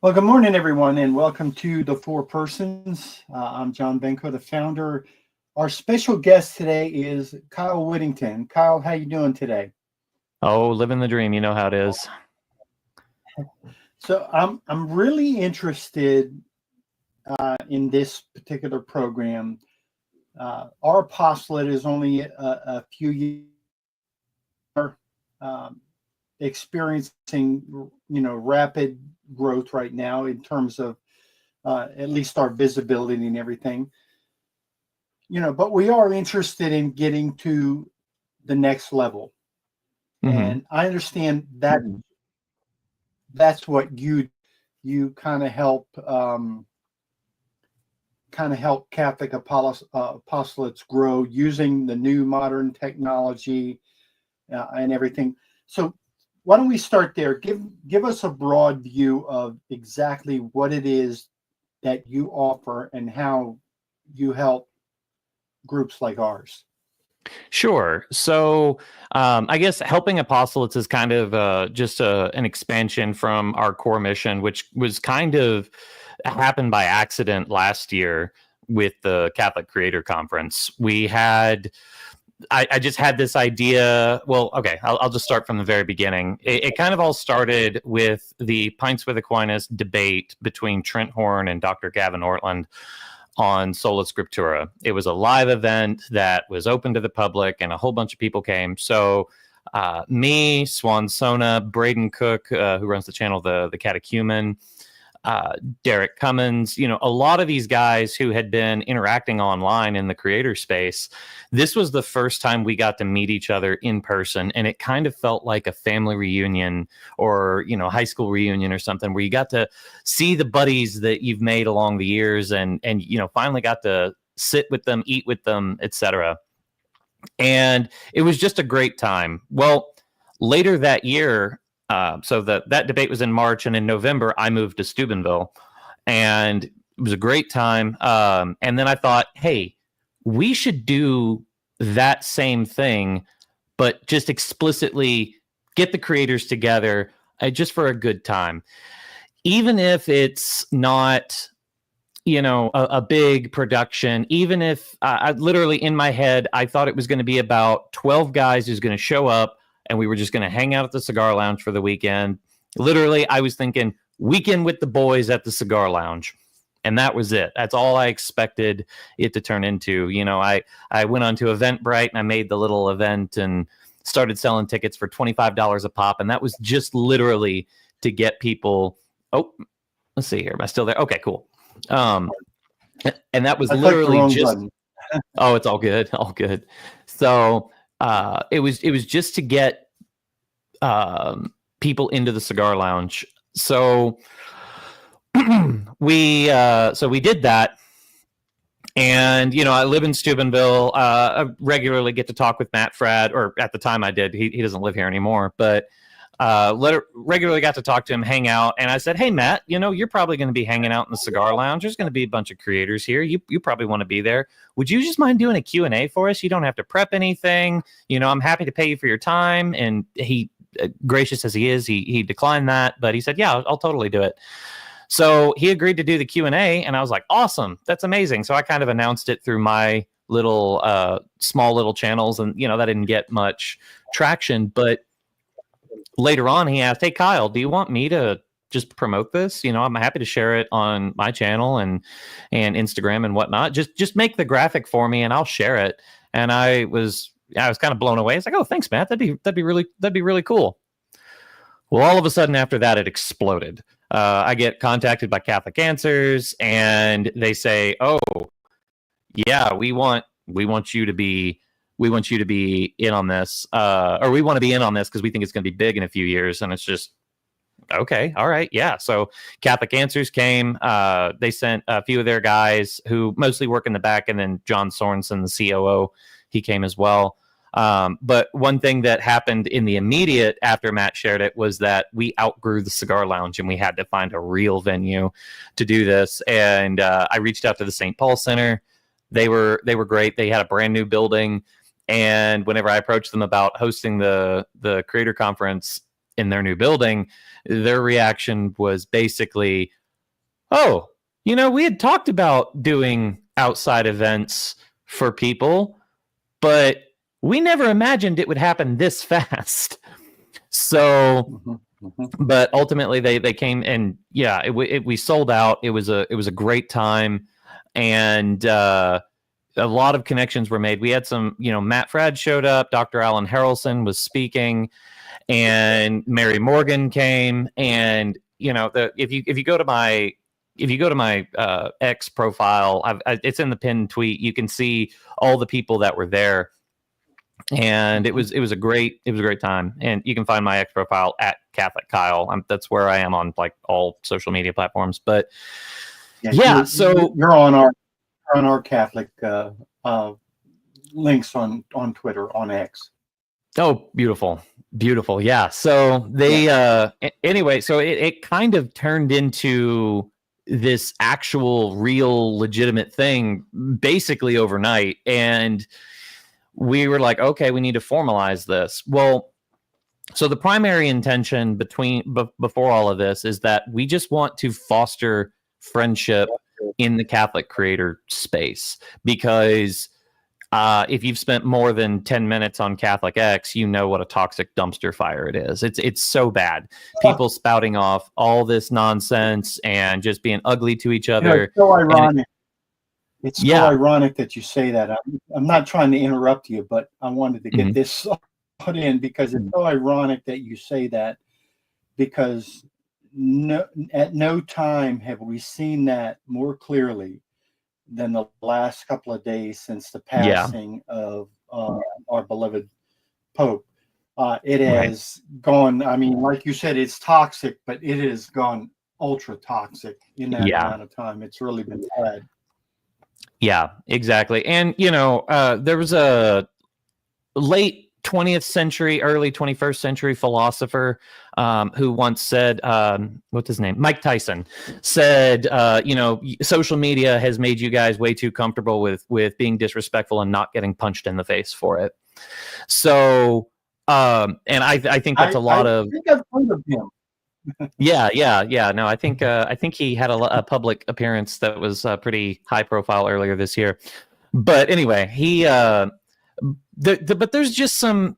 Well, good morning, everyone, and welcome to the Four Persons. I'm John Benko, the founder. Our special guest today is Kyle Whittington. Kyle, how you doing today? Oh, living the dream. You know how it is. So I'm really interested in this particular program. Our apostolate is only a few years experiencing, rapid growth right now in terms of at least our visibility and everything. But we are interested in getting to the next level. Mm-hmm. And I understand that that's what you kind of help Catholic apostolates grow using the new modern technology and everything. So why don't we start there? Give us a broad view of exactly what it is that you offer and how you help groups like ours. Sure. So I guess helping apostolates is kind of just an expansion from our core mission, which was kind of happened by accident last year with the Catholic Creator Conference. I just had this idea. Well, okay, I'll just start from the very beginning. It kind of all started with the Pints with Aquinas debate between Trent Horn and Dr. Gavin Ortland on Sola Scriptura. It was a live event that was open to the public, and a whole bunch of people came. So me, Swan Sona, Braden Cook, who runs the channel, the Catechumen, Derek Cummins, a lot of these guys who had been interacting online in the creator space. This was the first time we got to meet each other in person, and it kind of felt like a family reunion or, high school reunion or something, where you got to see the buddies that you've made along the years and finally got to sit with them, eat with them, etc. And it was just a great time. Well, later that year, so that debate was in March, and in November, I moved to Steubenville, and it was a great time. And then I thought, hey, we should do that same thing, but just explicitly get the creators together just for a good time. Even if it's not, a big production, even if I literally in my head, I thought it was going to be about 12 guys who's going to show up, and we were just going to hang out at the cigar lounge for the weekend. Literally, I was thinking weekend with the boys at the cigar lounge. And that was it. That's all I expected it to turn into. I went on to Eventbrite and I made the little event and started selling tickets for $25 a pop. And that was just literally to get people. Oh, let's see here. Am I still there? Okay, cool. And that was literally just. Oh, it's all good. All good. So it was just to get people into the cigar lounge. So we did that, and I live in Steubenville. I regularly get to talk with Matt Fradd, or at the time I did. He doesn't live here anymore, but regularly got to talk to him, hang out. And I said, hey Matt, you're probably going to be hanging out in the cigar lounge. There's going to be a bunch of creators here. You probably want to be there. Would you just mind doing a Q&A for us? You don't have to prep anything. I'm happy to pay you for your time. And he, gracious as he is, he declined that, but he said, yeah, I'll totally do it. So he agreed to do the Q&A, and I was like, awesome, that's amazing. So I kind of announced it through my little small little channels, and that didn't get much traction. But later on, he asked, hey, Kyle, do you want me to just promote this? I'm happy to share it on my channel and Instagram and whatnot. Just make the graphic for me and I'll share it. And I was kind of blown away. It's like, oh, thanks, Matt. That'd be really cool. Well, all of a sudden after that, it exploded. I get contacted by Catholic Answers, and they say, oh, yeah, we want you to be in on this, or we want to be in on this because we think it's going to be big in a few years. And it's just, okay, all right, yeah. So Catholic Answers came. They sent a few of their guys who mostly work in the back, and then John Sorensen, the COO, he came as well. But one thing that happened in the immediate after Matt shared it was that we outgrew the cigar lounge, and we had to find a real venue to do this. And I reached out to the St. Paul Center. They were great. They had a brand new building. And whenever I approached them about hosting the creator conference, in their new building, their reaction was basically, oh, we had talked about doing outside events for people, but we never imagined it would happen this fast. So, but ultimately they came, and yeah, we sold out. It was a great time, and a lot of connections were made. We had some, Matt Fradd showed up, Dr. Alan Harrelson was speaking, and Mary Morgan came, and if you go to my X profile, it's in the pinned tweet. You can see all the people that were there, and it was a great time. And you can find my X profile at Catholic Kyle. That's where I am on like all social media platforms. But so you're on our Catholic links on Twitter, on X. Oh, beautiful. Yeah. So they anyway, so it kind of turned into this actual real legitimate thing basically overnight, and we were like, okay, we need to formalize this. Well, so the primary intention before all of this is that we just want to foster friendship in the Catholic creator space, because if you've spent more than 10 minutes on Catholic X, you know what a toxic dumpster fire it is. It's so bad. People spouting off all this nonsense and just being ugly to each other. It's so ironic. It's so ironic that you say that. I'm not trying to interrupt you, but I wanted to get this put in, because it's so ironic that you say that, because at no time have we seen that more clearly than the last couple of days since the passing of our beloved Pope. It has gone, I mean, like you said, it's toxic, but it has gone ultra toxic in that amount of time. It's really been bad. Yeah, exactly. And, there was a late 20th century, early 21st century philosopher who once said, what's his name? Mike Tyson said, social media has made you guys way too comfortable with being disrespectful and not getting punched in the face for it. So, and I think that's a lot of. I think I've heard of him. Yeah. No, I think he had a public appearance that was pretty high profile earlier this year. But anyway, he but there's just some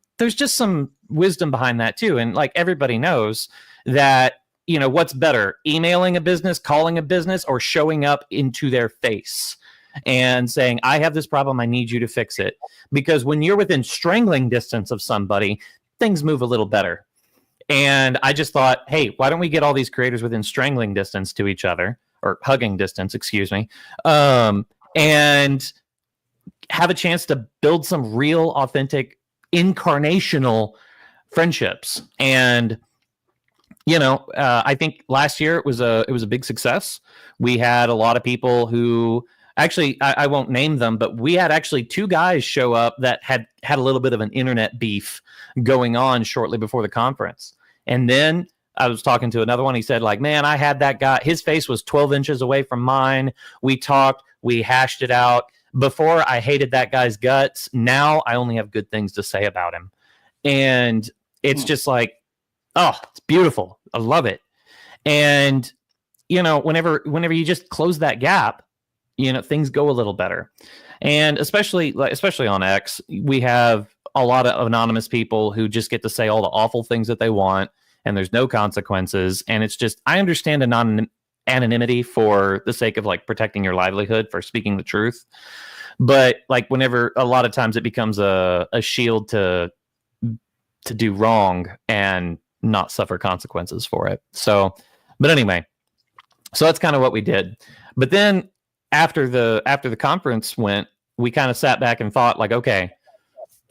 wisdom behind that too. And like everybody knows that, what's better, emailing a business, calling a business, or showing up into their face and saying, I have this problem, I need you to fix it. Because when you're within strangling distance of somebody, things move a little better. And I just thought, hey, why don't we get all these creators within strangling distance to each other, or hugging distance, excuse me, and have a chance to build some real, authentic, incarnational friendships. And I think last year it was a big success. We had a lot of people who actually, I won't name them, but we had actually 2 guys show up that had a little bit of an internet beef going on shortly before the conference. And then I was talking to another one. He said, like, man, I had that guy. His face was 12 inches away from mine. We talked. We hashed it out. Before, I hated that guy's guts. Now I only have good things to say about him. And it's just like, oh, it's beautiful. I love it. And, whenever you just close that gap, things go a little better. And especially on X, we have a lot of anonymous people who just get to say all the awful things that they want, and there's no consequences. And it's just, I understand anonymity for the sake of like protecting your livelihood, for speaking the truth. But like whenever, a lot of times it becomes a shield to do wrong and not suffer consequences for it. So, but anyway, so that's kind of what we did. But then after the conference went, we kind of sat back and thought, like, okay,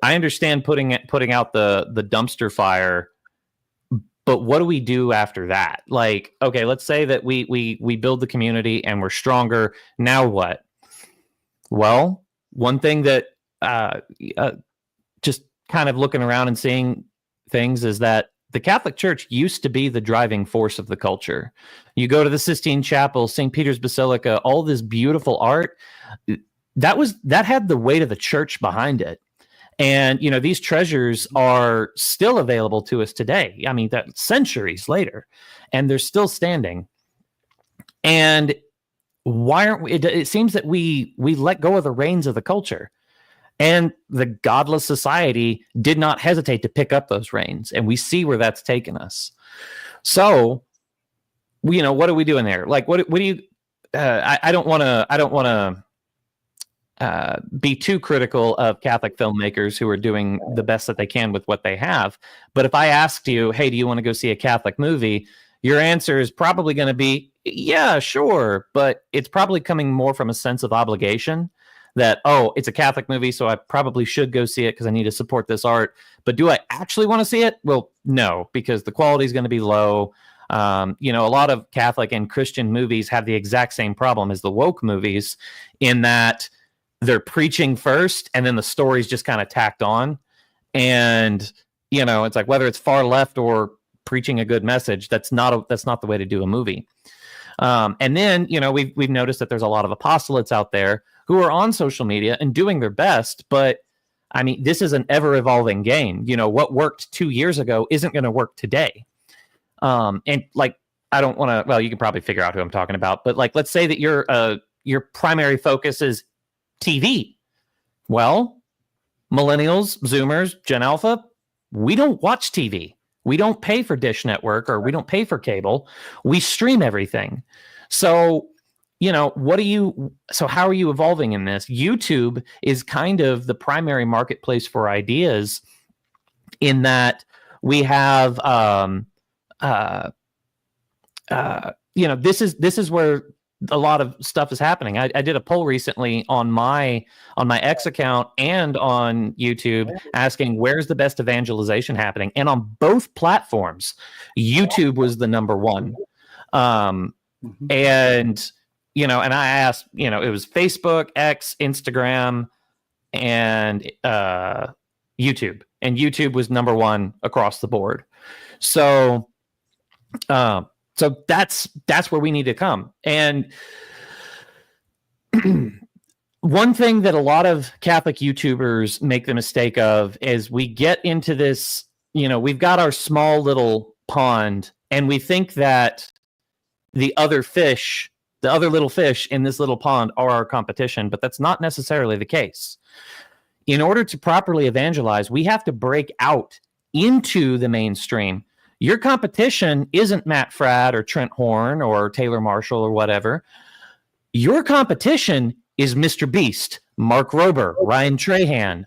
I understand putting out the dumpster fire, but what do we do after that? Like, okay, let's say that we build the community and we're stronger. Now what? Well, one thing that just kind of looking around and seeing things is that the Catholic Church used to be the driving force of the culture. You go to the Sistine Chapel, St. Peter's Basilica, all this beautiful art, that had the weight of the church behind it. And, these treasures are still available to us today. I mean, that centuries later, and they're still standing. And why aren't we? It seems that we let go of the reins of the culture, and the godless society did not hesitate to pick up those reins, and we see where that's taken us. So, what are we doing there? Like, what do you? I don't want to be too critical of Catholic filmmakers who are doing the best that they can with what they have. But if I asked you, hey, do you want to go see a Catholic movie? Your answer is probably going to be, yeah, sure. But it's probably coming more from a sense of obligation that, oh, it's a Catholic movie, so I probably should go see it because I need to support this art. But do I actually want to see it? Well, no, because the quality is going to be low. A lot of Catholic and Christian movies have the exact same problem as the woke movies, in that they're preaching first and then the story's just kind of tacked on. And, it's like, whether it's far left or preaching a good message, that's not the way to do a movie. And then, we've noticed that there's a lot of apostolates out there who are on social media and doing their best. But I mean, this is an ever evolving game. What worked 2 years ago isn't going to work today. And like, I don't want to, well, you can probably figure out who I'm talking about, but like, let's say that your primary focus is TV. Well, millennials, Zoomers, Gen Alpha, we don't watch TV. We don't pay for Dish Network, or we don't pay for cable. We stream everything. So, how are you evolving in this? YouTube is kind of the primary marketplace for ideas, in that we have, this is where a lot of stuff is happening. I did a poll recently on my X account and on YouTube, asking where's the best evangelization happening, and on both platforms, YouTube was the number one. And and I asked, it was Facebook, X, Instagram, and YouTube, and YouTube was number one across the board. So that's where we need to come. And one thing that a lot of Catholic YouTubers make the mistake of is, we get into this, we've got our small little pond, and we think that the other little fish in this little pond are our competition, but that's not necessarily the case. In order to properly evangelize, we have to break out into the mainstream. Your competition isn't Matt Fradd or Trent Horn or Taylor Marshall or whatever. Your competition is Mr. Beast, Mark Rober, Ryan Trahan.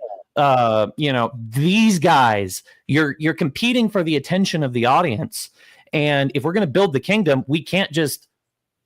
These guys. You're competing for the attention of the audience. And if we're going to build the kingdom, we can't just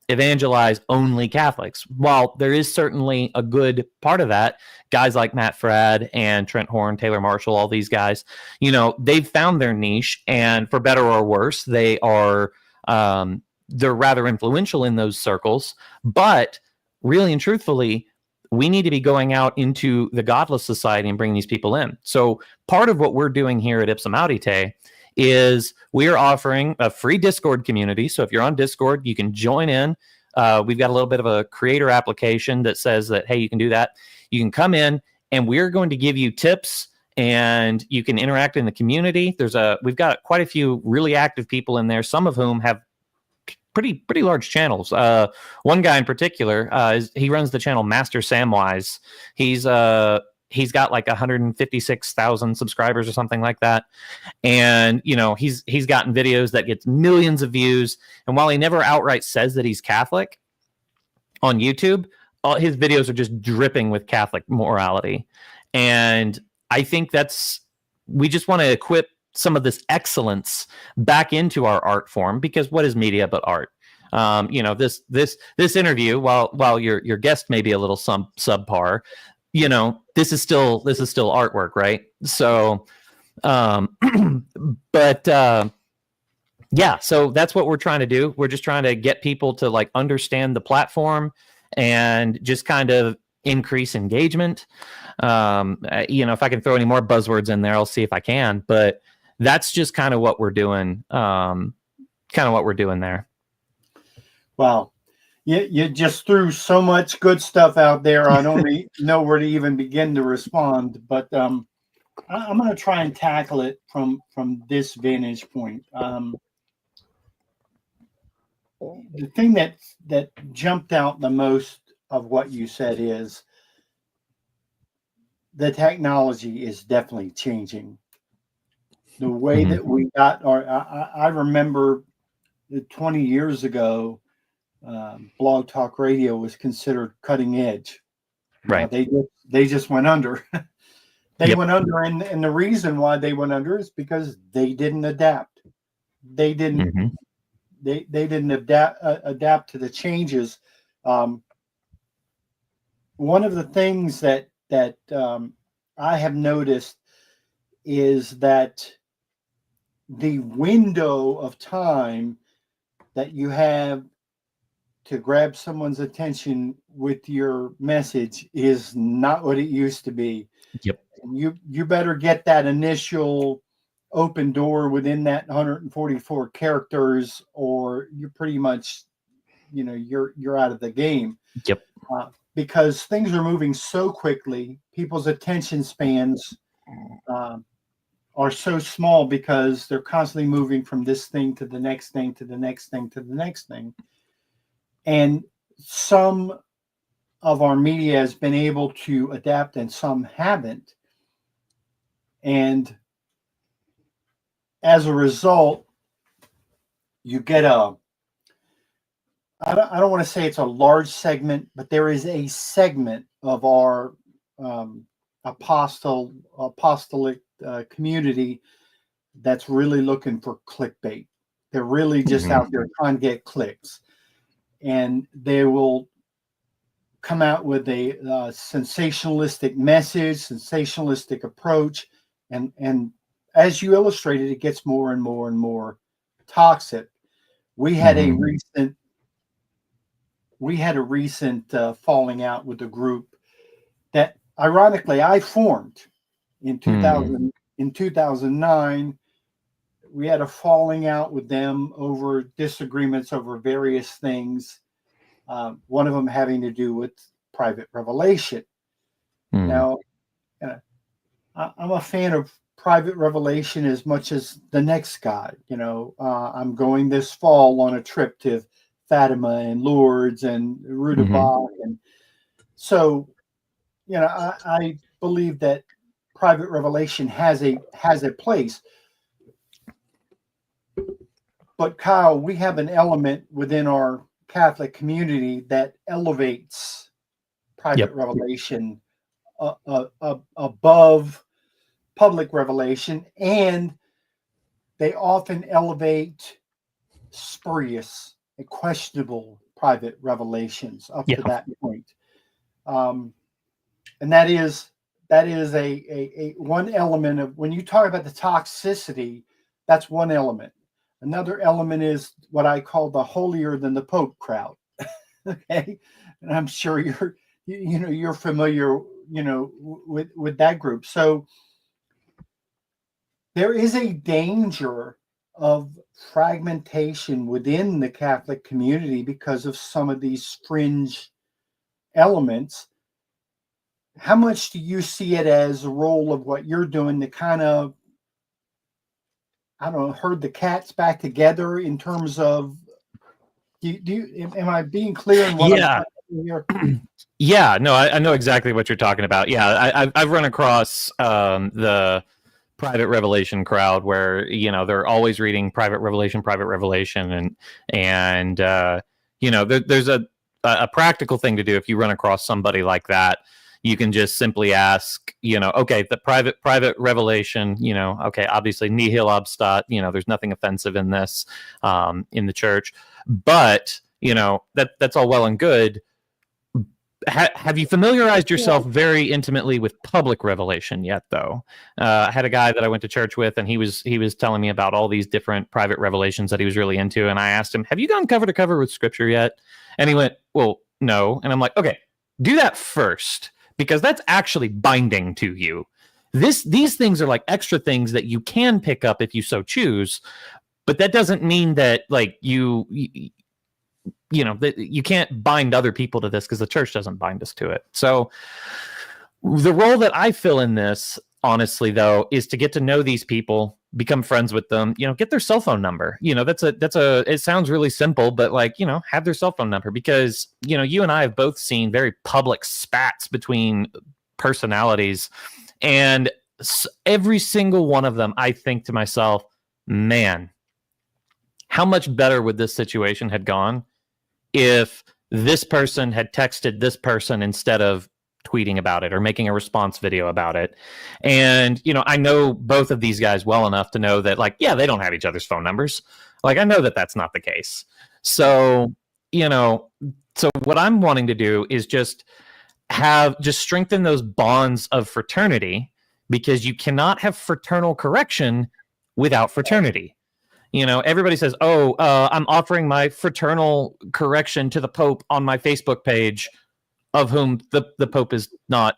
evangelize only Catholics. While there is certainly a good part of that, guys like Matt Fradd and Trent Horn, Taylor Marshall, all these guys, they've found their niche, and for better or worse, they are they're rather influential in those circles. But really and truthfully, we need to be going out into the godless society and bringing these people in. So part of what we're doing here at Ipsum Audite is we are offering a free Discord community. So if you're on Discord, you can join in. We've got a little bit of a creator application that says that, hey, you can do that. You can come in, and we're going to give you tips, and you can interact in the community. We've got quite a few really active people in there, some of whom have pretty large channels. One guy in particular, he runs the channel Master Samwise. He's got like 156,000 subscribers or something like that. And, he's gotten videos that gets millions of views. And while he never outright says that he's Catholic on YouTube, all his videos are just dripping with Catholic morality. And I think we just want to equip some of this excellence back into our art form, because what is media but art? This interview, while your guest may be a little subpar, this is still artwork, right? So, so that's what we're trying to do. We're just trying to get people to like understand the platform and just kind of increase engagement. If I can throw any more buzzwords in there, I'll see if I can, but that's just kind of what we're doing. There. Wow. You just threw so much good stuff out there. I don't know where to even begin to respond, but I'm going to try and tackle it from this vantage point. The thing that jumped out the most of what you said is the technology is definitely changing. The way that we got I remember 20 years ago, Blog Talk Radio was considered cutting edge. Right. They just went under. They went under, and the reason why they went under is because they didn't adapt. They didn't. They didn't adapt to the changes. One of the things that I have noticed is that the window of time that you have to grab someone's attention with your message is not what it used to be. Yep. You better get that initial open door within that 144 characters, or you're pretty much, you're out of the game. Yep. Because things are moving so quickly, people's attention spans are so small because they're constantly moving from this thing to the next thing to the next thing to the next thing. And some of our media has been able to adapt and some haven't. And as a result, you get I don't want to say it's a large segment, but there is a segment of our apostolic community that's really looking for clickbait. They're really just out there trying to get clicks, and they will come out with a sensationalistic message, sensationalistic approach, and as you illustrated, it gets more and more and more toxic. We had a recent falling out with a group that, ironically, I formed in 2009. We had a falling out with them over disagreements over various things. One of them having to do with private revelation. Now, I'm a fan of private revelation as much as the next guy. I'm going this fall on a trip to Fatima and Lourdes and Rudabaugh, and so I believe that private revelation has a place. But Kyle, we have an element within our Catholic community that elevates private revelation above public revelation, and they often elevate spurious and questionable private revelations up to that point. And that is a one element of, when you talk about the toxicity, that's one element. Another element is what I call the holier than the Pope crowd. Okay, and I'm sure you're familiar with that group. So there is a danger of fragmentation within the Catholic community because of some of these fringe elements. How much do you see it as a role of what you're doing to kind of, I don't know, herd the cats back together in terms of, am I being clear in what I'm saying here? Yeah, no, I know exactly what you're talking about. Yeah, I've run across the private revelation crowd where they're always reading private revelation, and there's a practical thing to do. If you run across somebody like that, you can just simply ask, okay, the private revelation, okay, obviously nihil obstat, there's nothing offensive in this in the church, but that's all well and good. Have you familiarized yourself very intimately with public revelation yet, though? I had a guy that I went to church with, and he was telling me about all these different private revelations that he was really into, and I asked him, have you gone cover to cover with scripture yet? And he went, well, no. And I'm like, okay, do that first, because that's actually binding to you. These things are like extra things that you can pick up if you so choose, but that doesn't mean that like you that you can't bind other people to this, because the church doesn't bind us to it. So the role that I fill in this honestly, though, is to get to know these people, become friends with them, get their cell phone number. It sounds really simple, but like, have their cell phone number, because, you and I have both seen very public spats between personalities, and every single one of them, I think to myself, man, how much better would this situation had gone if this person had texted this person instead of tweeting about it or making a response video about it. And, I know both of these guys well enough to know that, like, yeah, they don't have each other's phone numbers. Like, I know that that's not the case. So, so what I'm wanting to do is just strengthen those bonds of fraternity, because you cannot have fraternal correction without fraternity. Everybody says, oh, I'm offering my fraternal correction to the Pope on my Facebook page, of whom the Pope is not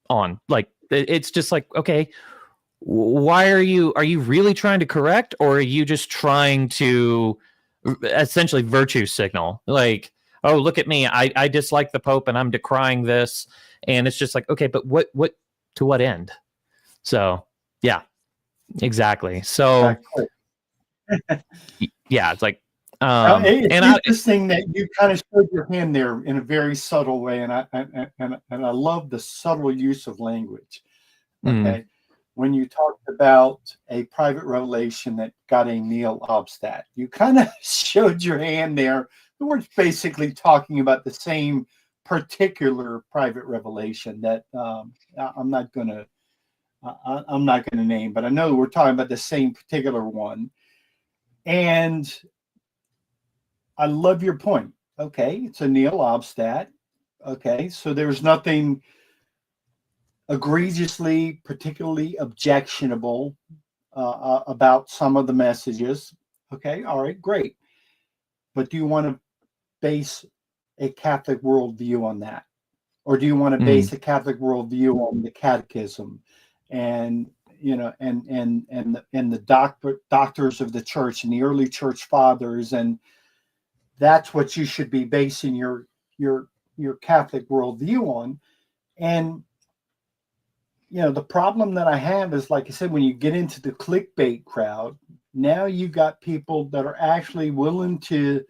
on. Like, it's just like, okay, why are you really trying to correct, or are you just trying to essentially virtue signal? Like, oh, look at me, I dislike the Pope and I'm decrying this. And it's just like, okay, but what to what end? So yeah, exactly. So yeah, it's like, it's interesting that you kind of showed your hand there in a very subtle way, and I love the subtle use of language. Okay, when you talked about a private revelation that got a nihil obstat, you kind of showed your hand there. We're basically talking about the same particular private revelation that I'm not going to name, but I know we're talking about the same particular one. And I love your point. Okay, it's a nihil obstat. Okay, so there's nothing egregiously, particularly objectionable about some of the messages. Okay, all right, great. But do you want to base a Catholic worldview on that? Or do you want to base a Catholic worldview on the catechism and the doctors of the church and the early church fathers, and that's what you should be basing your Catholic worldview on? And the problem that I have is, like I said, when you get into the clickbait crowd, now you got people that are actually willing to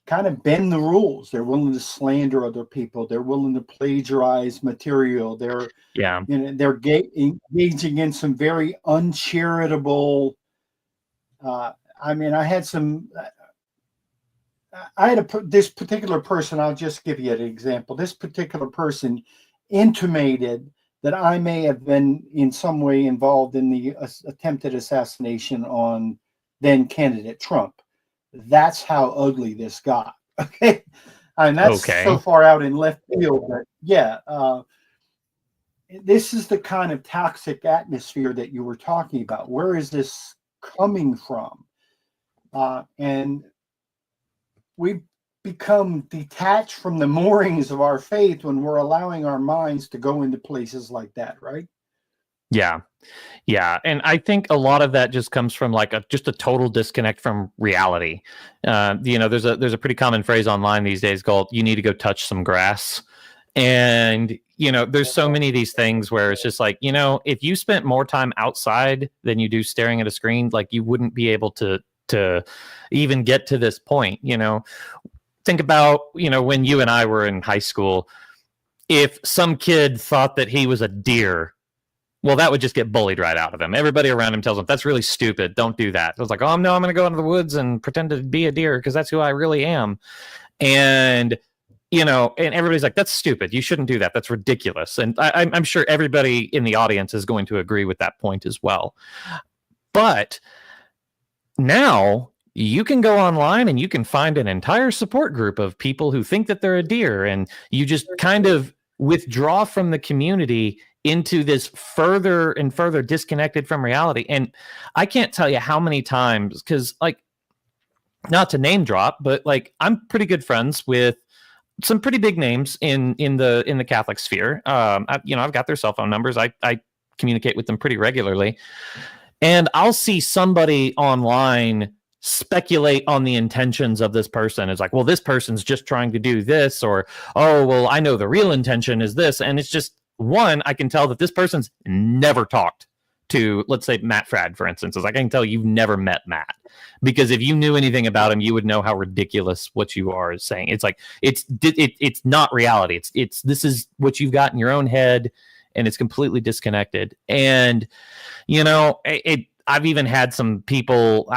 kind of bend the rules. They're willing to slander other people. They're willing to plagiarize material. They're engaging in some very uncharitable. This particular person. I'll just give you an example. This particular person intimated that I may have been in some way involved in the attempted assassination on then candidate Trump. That's how ugly this got. Okay. And that's so far out in left field, but yeah, this is the kind of toxic atmosphere that you were talking about. Where is this coming from? And we become detached from the moorings of our faith when we're allowing our minds to go into places like that, right? Yeah. And I think a lot of that just comes from like just a total disconnect from reality. There's a pretty common phrase online these days called, you need to go touch some grass. And, there's so many of these things where it's just like, if you spent more time outside than you do staring at a screen, like, you wouldn't be able to even get to this point. Think about, when you and I were in high school, if some kid thought that he was a deer, well, that would just get bullied right out of him. Everybody around him tells him, that's really stupid. Don't do that. I was like, oh, no, I'm going to go into the woods and pretend to be a deer because that's who I really am. And, and everybody's like, that's stupid. You shouldn't do that. That's ridiculous. And I'm sure everybody in the audience is going to agree with that point as well. But now you can go online and you can find an entire support group of people who think that they're a deer, and you just kind of withdraw from the community into this further and further disconnected from reality. And I can't tell you how many times, because, like, not to name drop, but like, I'm pretty good friends with some pretty big names in the Catholic sphere. I've got their cell phone numbers. I communicate with them pretty regularly, and I'll see somebody online speculate on the intentions of this person. It's like, well, this person's just trying to do this, or, oh, well, I know the real intention is this. And it's just one, I can tell that this person's never talked to, let's say, Matt Frad, for instance. Is I can tell you've never met Matt, because if you knew anything about him, you would know how ridiculous what you are saying. It's like it's not reality. It's this is what you've got in your own head, and it's completely disconnected. And I've even had some people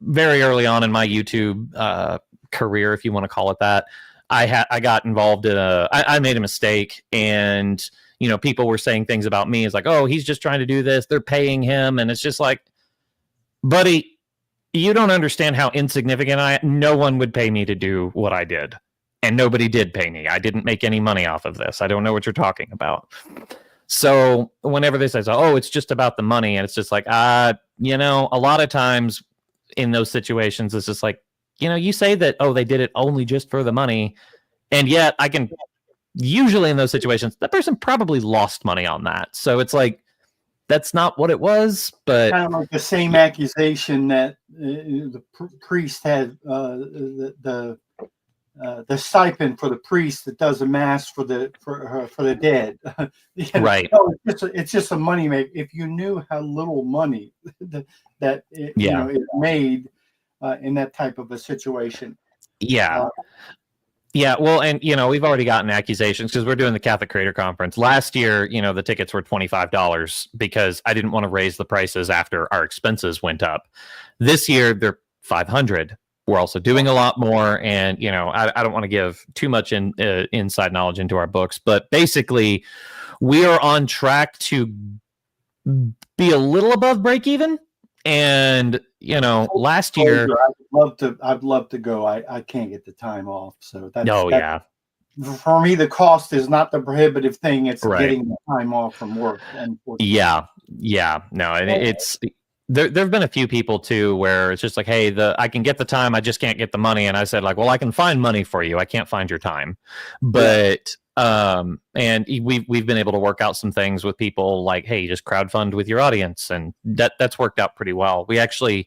very early on in my YouTube career, if you want to call it that. I got involved in I made a mistake, and people were saying things about me. It's like, oh, he's just trying to do this. They're paying him. And it's just like, buddy, you don't understand how insignificant no one would pay me to do what I did. And nobody did pay me. I didn't make any money off of this. I don't know what you're talking about. So whenever they say, oh, it's just about the money. And it's just like, a lot of times in those situations, it's just like, you say that, oh, they did it only just for the money. And yet I can usually in those situations, that person probably lost money on that. So it's like, that's not what it was. But kind of like the same accusation that the priest had, the stipend for the priest that does a mass for the dead. Right. It's just a money make. If you knew how little money that it made in that type of a situation. Yeah. Yeah, well, and we've already gotten accusations because we're doing the Catholic Creator Conference. Last year, the tickets were $25 because I didn't want to raise the prices after our expenses went up. This year, they're $500. We're also doing a lot more, and I don't want to give too much inside knowledge into our books, but basically, we are on track to be a little above break even. And last year, I'd love to go. I can't get the time off, so that's yeah. For me, the cost is not the prohibitive thing. It's getting the time off from work. Yeah. No, and it's there've been a few people too where it's just like, hey, I can get the time, I just can't get the money. And I said, like, well, I can find money for you. I can't find your time, but. And we've been able to work out some things with people like, hey, just crowdfund with your audience, and that's worked out pretty well. We actually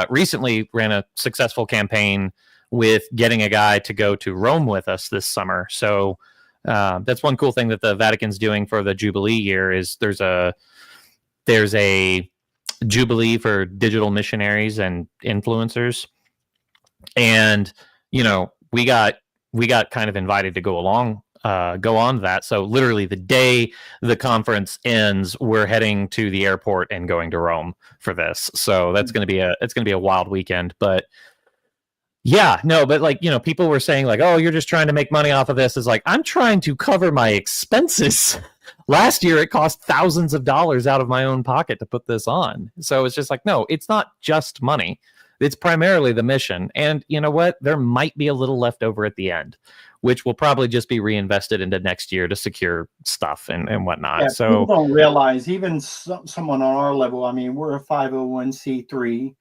recently ran a successful campaign with getting a guy to go to Rome with us this summer. So that's one cool thing that the Vatican's doing for the Jubilee year is there's a Jubilee for digital missionaries and influencers, and we got kind of invited to go on to that. So literally the day the conference ends, we're heading to the airport and going to Rome for this. So that's going to be a wild weekend. But yeah, no, but like, people were saying like, oh, you're just trying to make money off of this. Is like, I'm trying to cover my expenses. Last year, it cost thousands of dollars out of my own pocket to put this on. So it's just like, no, it's not just money. It's primarily the mission. And you know what? There might be a little left over at the end, which will probably just be reinvested into next year to secure stuff and whatnot. Yeah, so people don't realize, even someone on our level, I mean, we're a 501c3.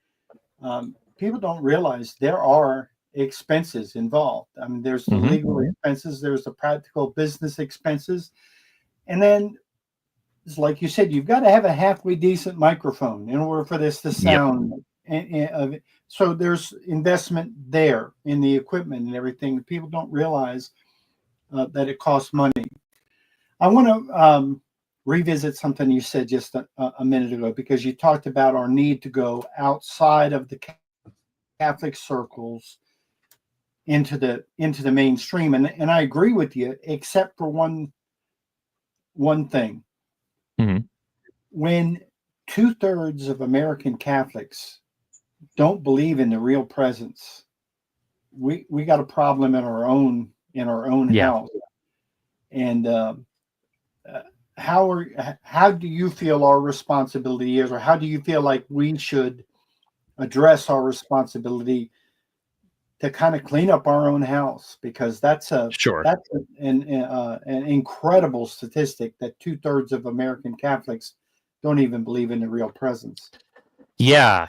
People don't realize there are expenses involved. I mean, there's the legal expenses, there's the practical business expenses. And then, it's like you said, you've got to have a halfway decent microphone in order for this to sound. So there's investment there in the equipment and everything. People don't realize that it costs money. I want to revisit something you said just a minute ago, because you talked about our need to go outside of the Catholic circles into the mainstream, and I agree with you, except for one thing. When 2/3 of American Catholics don't believe in the real presence, we got a problem in our own house. And how do you feel our responsibility is, or how do you feel like we should address our responsibility to kind of clean up our own house? Because that's an incredible statistic that 2/3 of American Catholics don't even believe in the real presence. Yeah.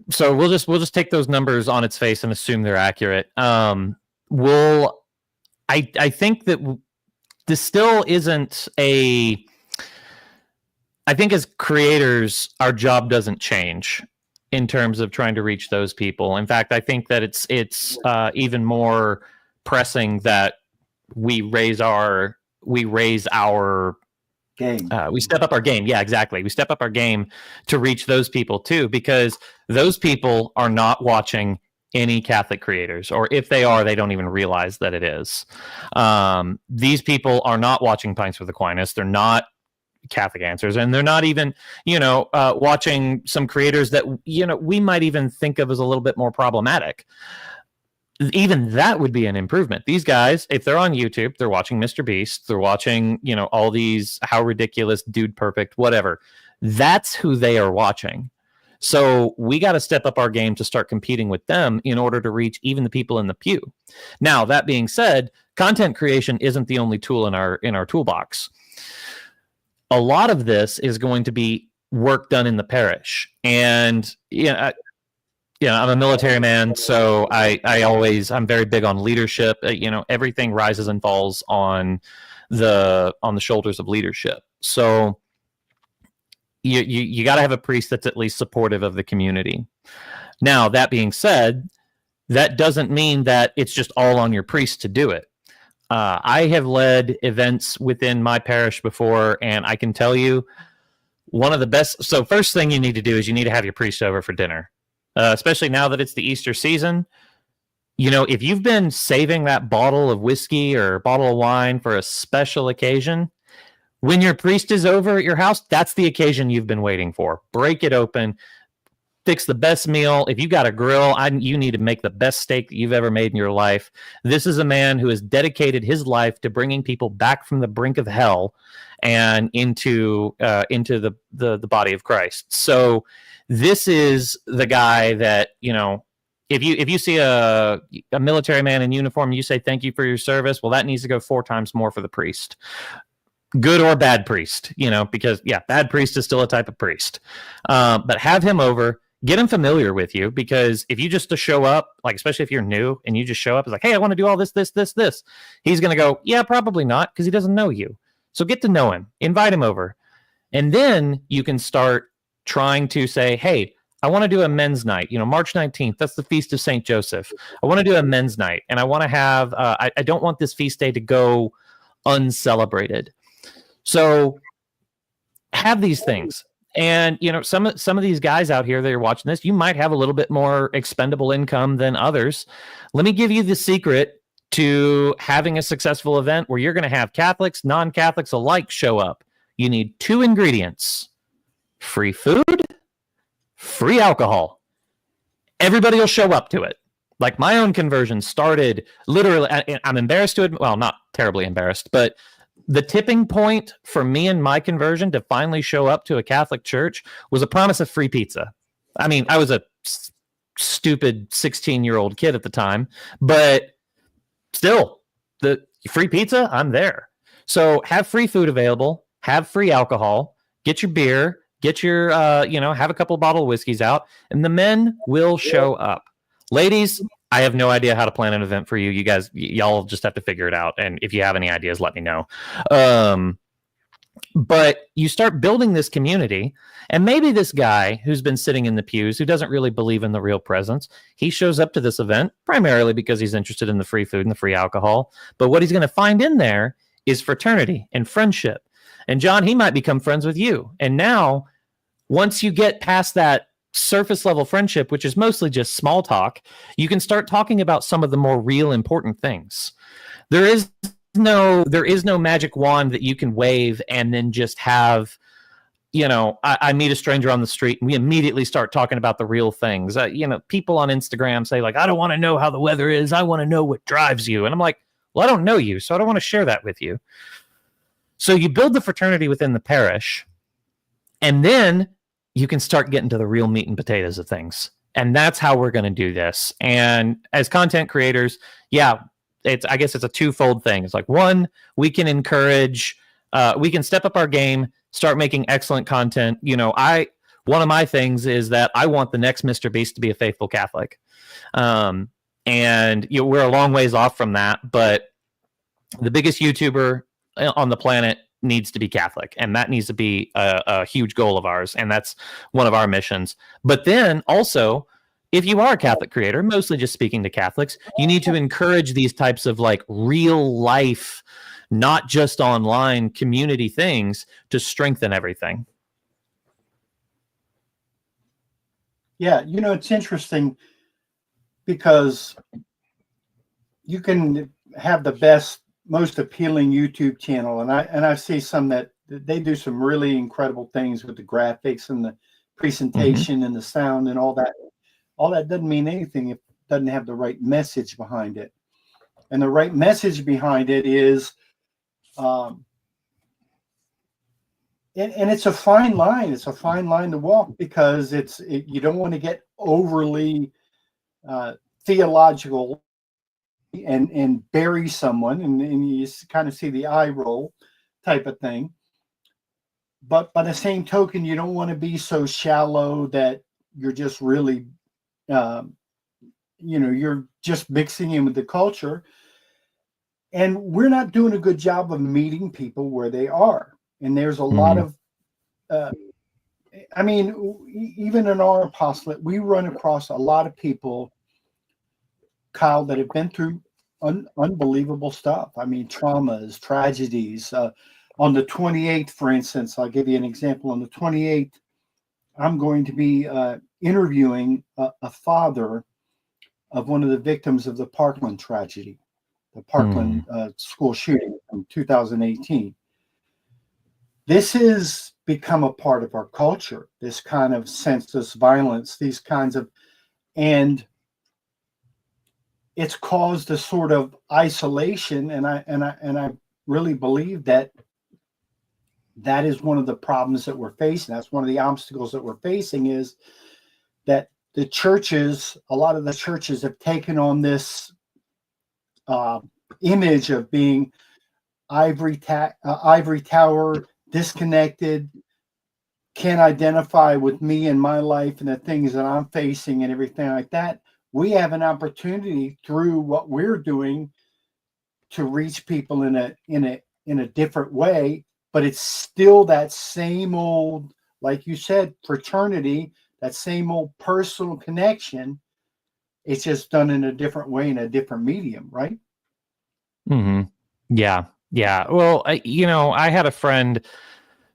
So we'll just take those numbers on its face and assume they're accurate. I think that this still isn't I think as creators, our job doesn't change in terms of trying to reach those people. In fact, I think that it's even more pressing that we raise our we raise our game. We step up our game. Yeah, exactly. We step up our game to reach those people too, because those people are not watching any Catholic creators, or if they are, they don't even realize that it is. These people are not watching Pints with Aquinas. They're not Catholic Answers, and they're not even, watching some creators that, we might even think of as a little bit more problematic. Even that would be an improvement. These guys, if they're on YouTube, they're watching Mr. Beast, they're watching, all these How Ridiculous, Dude Perfect, whatever. That's who they are watching. So we got to step up our game to start competing with them in order to reach even the people in the pew. Now, that being said, content creation isn't the only tool in our toolbox. A lot of this is going to be work done in the parish. And, I'm a military man, so I'm very big on leadership. Everything rises and falls on the shoulders of leadership. So you got to have a priest that's at least supportive of the community. Now, that being said, that doesn't mean that it's just all on your priest to do it. I have led events within my parish before, and I can tell you one of the best. So first thing you need to do is you need to have your priest over for dinner. Especially now that it's the Easter season. If you've been saving that bottle of whiskey or bottle of wine for a special occasion, when your priest is over at your house, that's the occasion you've been waiting for. Break it open, fix the best meal. If you got a grill, you need to make the best steak that you've ever made in your life. This is a man who has dedicated his life to bringing people back from the brink of hell and into the body of Christ. So this is the guy that, if you see a military man in uniform, you say thank you for your service. Well, that needs to go 4 times more for the priest. Good or bad priest, because bad priest is still a type of priest. But have him over, get him familiar with you, because if you just to show up, like especially if you're new and you just show up, it's like, hey, I want to do all this, he's going to go, yeah, probably not, because he doesn't know you. So get to know him, invite him over, and then you can start trying to say, hey, I want to do a men's night. March 19th, that's the Feast of St. Joseph. I want to do a men's night, and I want to have, I don't want this feast day to go uncelebrated. So have these things. And, some of these guys out here that are watching this, you might have a little bit more expendable income than others. Let me give you the secret to having a successful event where you're going to have Catholics, non-Catholics alike show up. You need 2 ingredients: free food, free alcohol. Everybody will show up to it. Like my own conversion started literally, I'm embarrassed to admit, well, not terribly embarrassed, but the tipping point for me and my conversion to finally show up to a Catholic church was a promise of free pizza. I mean, I was a stupid 16-year-old kid at the time, but still, the free pizza, I'm there. So have free food available, have free alcohol, get your beer, get your, have a couple of bottle of whiskeys out, and the men will show up. Ladies, I have no idea how to plan an event for you. You guys, y'all just have to figure it out. And if you have any ideas, let me know. But you start building this community, and maybe this guy who's been sitting in the pews, who doesn't really believe in the real presence, he shows up to this event primarily because he's interested in the free food and the free alcohol. But what he's going to find in there is fraternity and friendship. And John, he might become friends with you. And now, once you get past that surface level friendship, which is mostly just small talk, you can start talking about some of the more real important things. There is no magic wand that you can wave and then just have, I meet a stranger on the street and we immediately start talking about the real things. People on Instagram say like, I don't want to know how the weather is. I want to know what drives you. And I'm like, well, I don't know you, so I don't want to share that with you. So you build the fraternity within the parish, and then you can start getting to the real meat and potatoes of things. And that's how we're going to do this. And as content creators, I guess it's a twofold thing. It's like, one, we can encourage, we can step up our game, start making excellent content. One of my things is that I want the next Mr. Beast to be a faithful Catholic. And we're a long ways off from that, but the biggest YouTuber on the planet needs to be Catholic, and that needs to be a huge goal of ours, and that's one of our missions. But then also, if you are a Catholic creator, mostly just speaking to Catholics, you need to encourage these types of like real life not just online community things to strengthen everything. Yeah, it's interesting because you can have the best, most appealing YouTube channel, and I see some that they do some really incredible things with the graphics and the presentation and the sound and all that. All that doesn't mean anything if it doesn't have the right message behind it. And the right message behind it is, and it's a fine line. It's a fine line to walk, because you don't want to get overly theological and bury someone, and you kind of see the eye roll type of thing. But by the same token, you don't want to be so shallow that you're just really, you're just mixing in with the culture. And we're not doing a good job of meeting people where they are. And there's a lot of, even in our apostolate, we run across a lot of people, Kyle, that have been through unbelievable stuff. I mean, traumas, tragedies. On the 28th, for instance, I'll give you an example. On the 28th, I'm going to be interviewing a father of one of the victims of the Parkland tragedy, the Parkland school shooting in 2018. This has become a part of our culture, this kind of senseless violence, these kinds of, and it's caused a sort of isolation. And I really believe that is one of the problems that we're facing. That's one of the obstacles that we're facing, is that the churches, a lot of the churches have taken on this image of being ivory tower, disconnected, can't identify with me and my life and the things that I'm facing and everything like that. We have an opportunity through what we're doing to reach people in a different way, but it's still that same old, like you said, fraternity, that same old personal connection. It's just done in a different way, in a different medium, right? Yeah. Well, I had a friend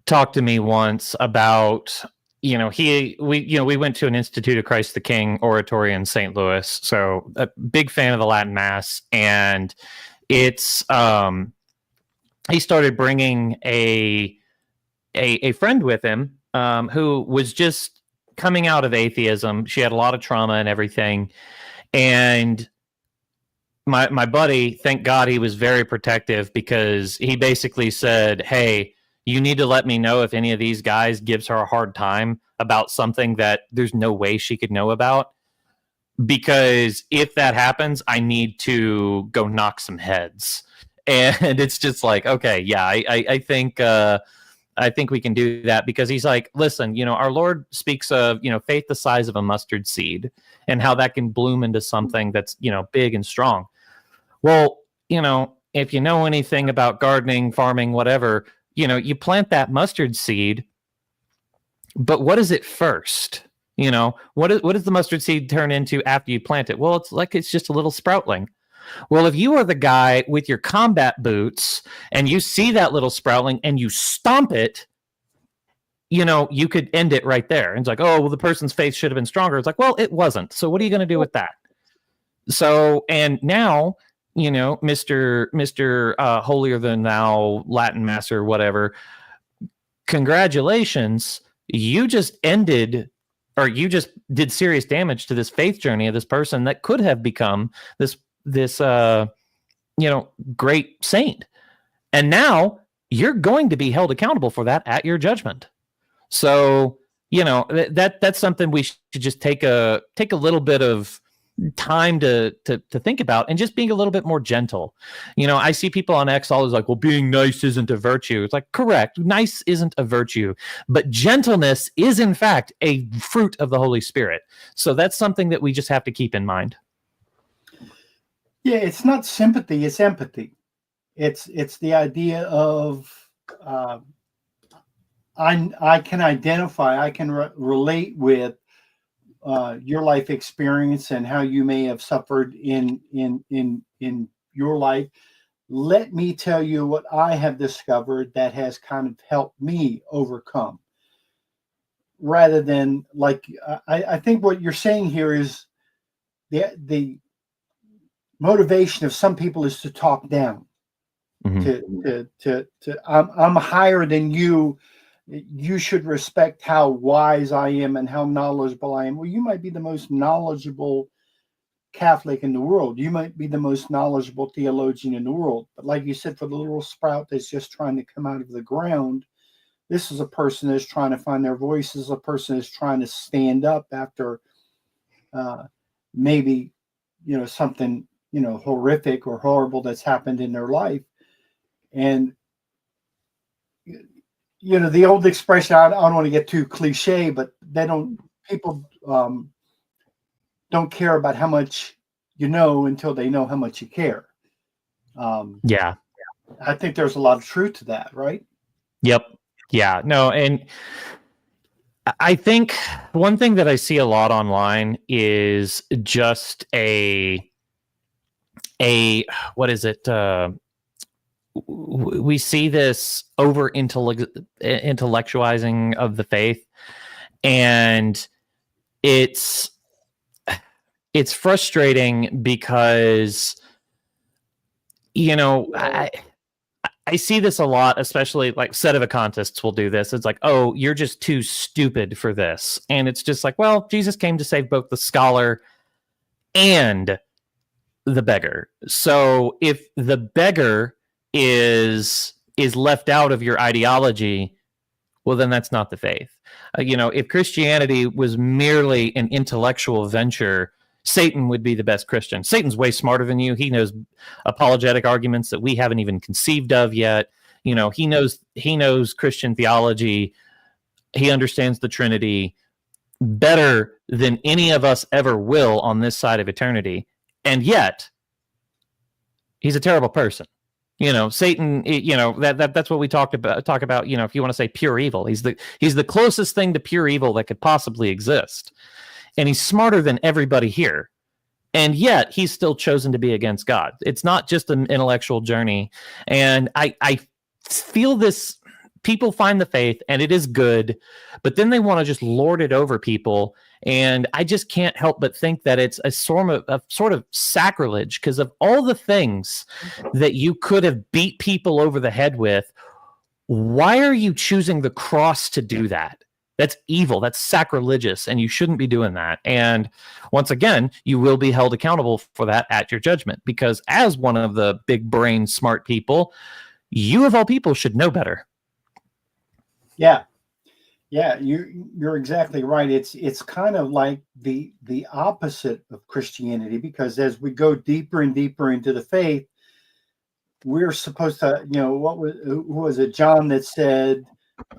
talk to me once about, we went to an Institute of Christ the King oratory in St. Louis. So a big fan of the Latin Mass. And it's, he started bringing a friend with him, who was just coming out of atheism. She had a lot of trauma and everything. And my buddy, thank God, he was very protective, because he basically said, hey, you need to let me know if any of these guys gives her a hard time about something that there's no way she could know about. Because if that happens, I need to go knock some heads. And it's just like, okay, yeah, I think we can do that, because he's like, listen, our Lord speaks of, faith the size of a mustard seed, and how that can bloom into something that's, big and strong. Well, if you know anything about gardening, farming, whatever, you plant that mustard seed, but what is it first? What does the mustard seed turn into after you plant it? Well, it's just a little sproutling. Well, if you are the guy with your combat boots and you see that little sproutling and you stomp it, you could end it right there. And it's like, oh, well, the person's faith should have been stronger. It's like, well, it wasn't. So what are you going to do with that? So, and now, Mr. Holier than thou Latin Mass or whatever, congratulations. You just ended, or you just did serious damage to this faith journey of this person that could have become this great saint. And now you're going to be held accountable for that at your judgment. So, that's something we should just take a little bit of time to think about, and just being a little bit more gentle. I see people on X always like, well, being nice isn't a virtue. It's like, correct. Nice isn't a virtue, but gentleness is in fact a fruit of the Holy Spirit. So that's something that we just have to keep in mind. Yeah, it's not sympathy, it's empathy. It's the idea of I can identify, I can relate with your life experience and how you may have suffered in your life. let me tell you what I have discovered that has kind of helped me overcome, rather than like, I think what you're saying here is the motivation of some people is to talk down, I'm higher than you. You should respect how wise I am and how knowledgeable I am. Well, you might be the most knowledgeable Catholic in the world. You might be the most knowledgeable theologian in the world. But like you said, for the little sprout that's just trying to come out of the ground, this is a person that's trying to find their voice. This is a person that's trying to stand up after maybe, something, horrific or horrible that's happened in their life. And, the old expression, I don't want to get too cliche, but people don't care about how much you know until they know how much you care. Yeah. I think there's a lot of truth to that, right? Yep. Yeah. No, and I think one thing that I see a lot online is just a what is it? We see this over intellectualizing of the faith, and it's frustrating because I see this a lot, especially like sedevacantist will do this. It's like, oh, you're just too stupid for this. And it's just like, well, Jesus came to save both the scholar and the beggar. So if the beggar is left out of your ideology, well, then that's not the faith. If Christianity was merely an intellectual venture, Satan would be the best Christian. Satan's way smarter than you. He knows apologetic arguments that we haven't even conceived of yet. He knows Christian theology. He understands the Trinity better than any of us ever will on this side of eternity. And yet, he's a terrible person. Satan, that's what we talk about, if you want to say pure evil. He's the closest thing to pure evil that could possibly exist. And he's smarter than everybody here. And yet he's still chosen to be against God. It's not just an intellectual journey. And I feel this, people find the faith and it is good, but then they want to just lord it over people. And I just can't help but think that it's a sort of sacrilege, because of all the things that you could have beat people over the head with, why are you choosing the cross to do that? That's evil. That's sacrilegious, and you shouldn't be doing that. And once again, you will be held accountable for that at your judgment, because as one of the big brain smart people, you of all people should know better. Yeah. Yeah, you're exactly right. It's kind of like the opposite of Christianity, because as we go deeper and deeper into the faith, we're supposed to, who was it, John, that said,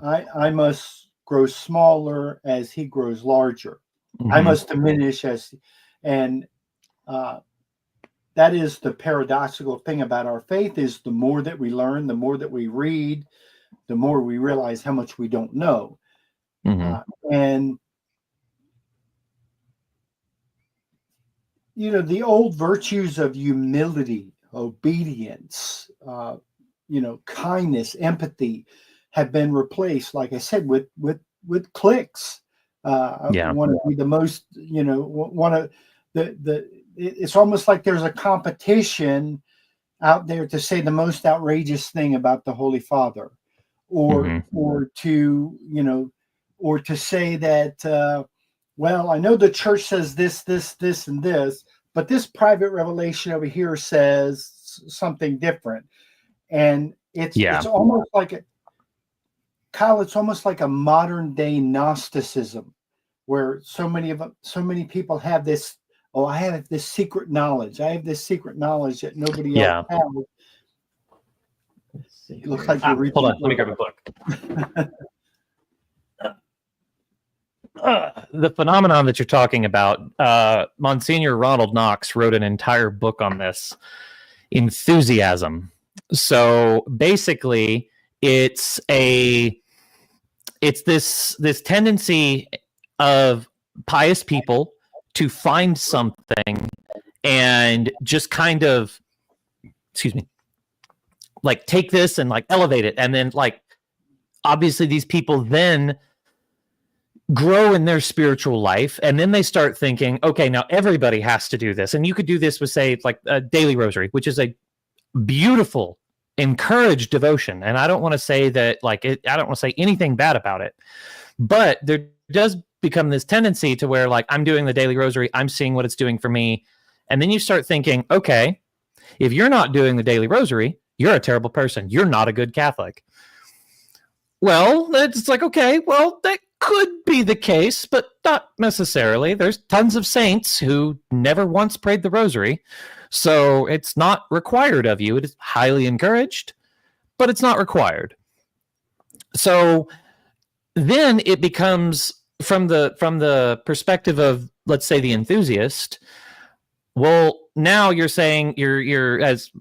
I must grow smaller as he grows larger. I must diminish and that is the paradoxical thing about our faith, is the more that we learn, the more that we read, the more we realize how much we don't know. And the old virtues of humility, obedience, kindness, empathy have been replaced, like I said, with clicks. Want to be the most, want to it's almost like there's a competition out there to say the most outrageous thing about the Holy Father, or to say that, well, I know the church says this, and this, but this private revelation over here says something different. And it's almost like Kyle, it's almost like a modern day Gnosticism, where so many people have this, oh, I have this secret knowledge. I have this secret knowledge that nobody else has. It looks like you're reading. Hold on, let me grab a book. The phenomenon that you're talking about, Monsignor Ronald Knox wrote an entire book on this, Enthusiasm. So basically, it's this tendency of pious people to find something and just kind of, like take this and like elevate it. And then like, obviously these people then grow in their spiritual life, and then they start thinking, okay, now everybody has to do this. And you could do this with, say, like a daily rosary, which is a beautiful, encouraged devotion. And I don't want to say that like it, I don't want to say anything bad about it, but there does become this tendency to where like I'm doing the daily rosary, I'm seeing what it's doing for me. And then you start thinking, okay, if you're not doing the daily rosary, you're a terrible person. You're not a good Catholic. Well, it's like, okay, well, that could be the case, but not necessarily. There's tons of saints who never once prayed the rosary. So it's not required of you. It is highly encouraged, but it's not required. So then it becomes from the perspective of, let's say, the enthusiast. Well, now you're saying you're as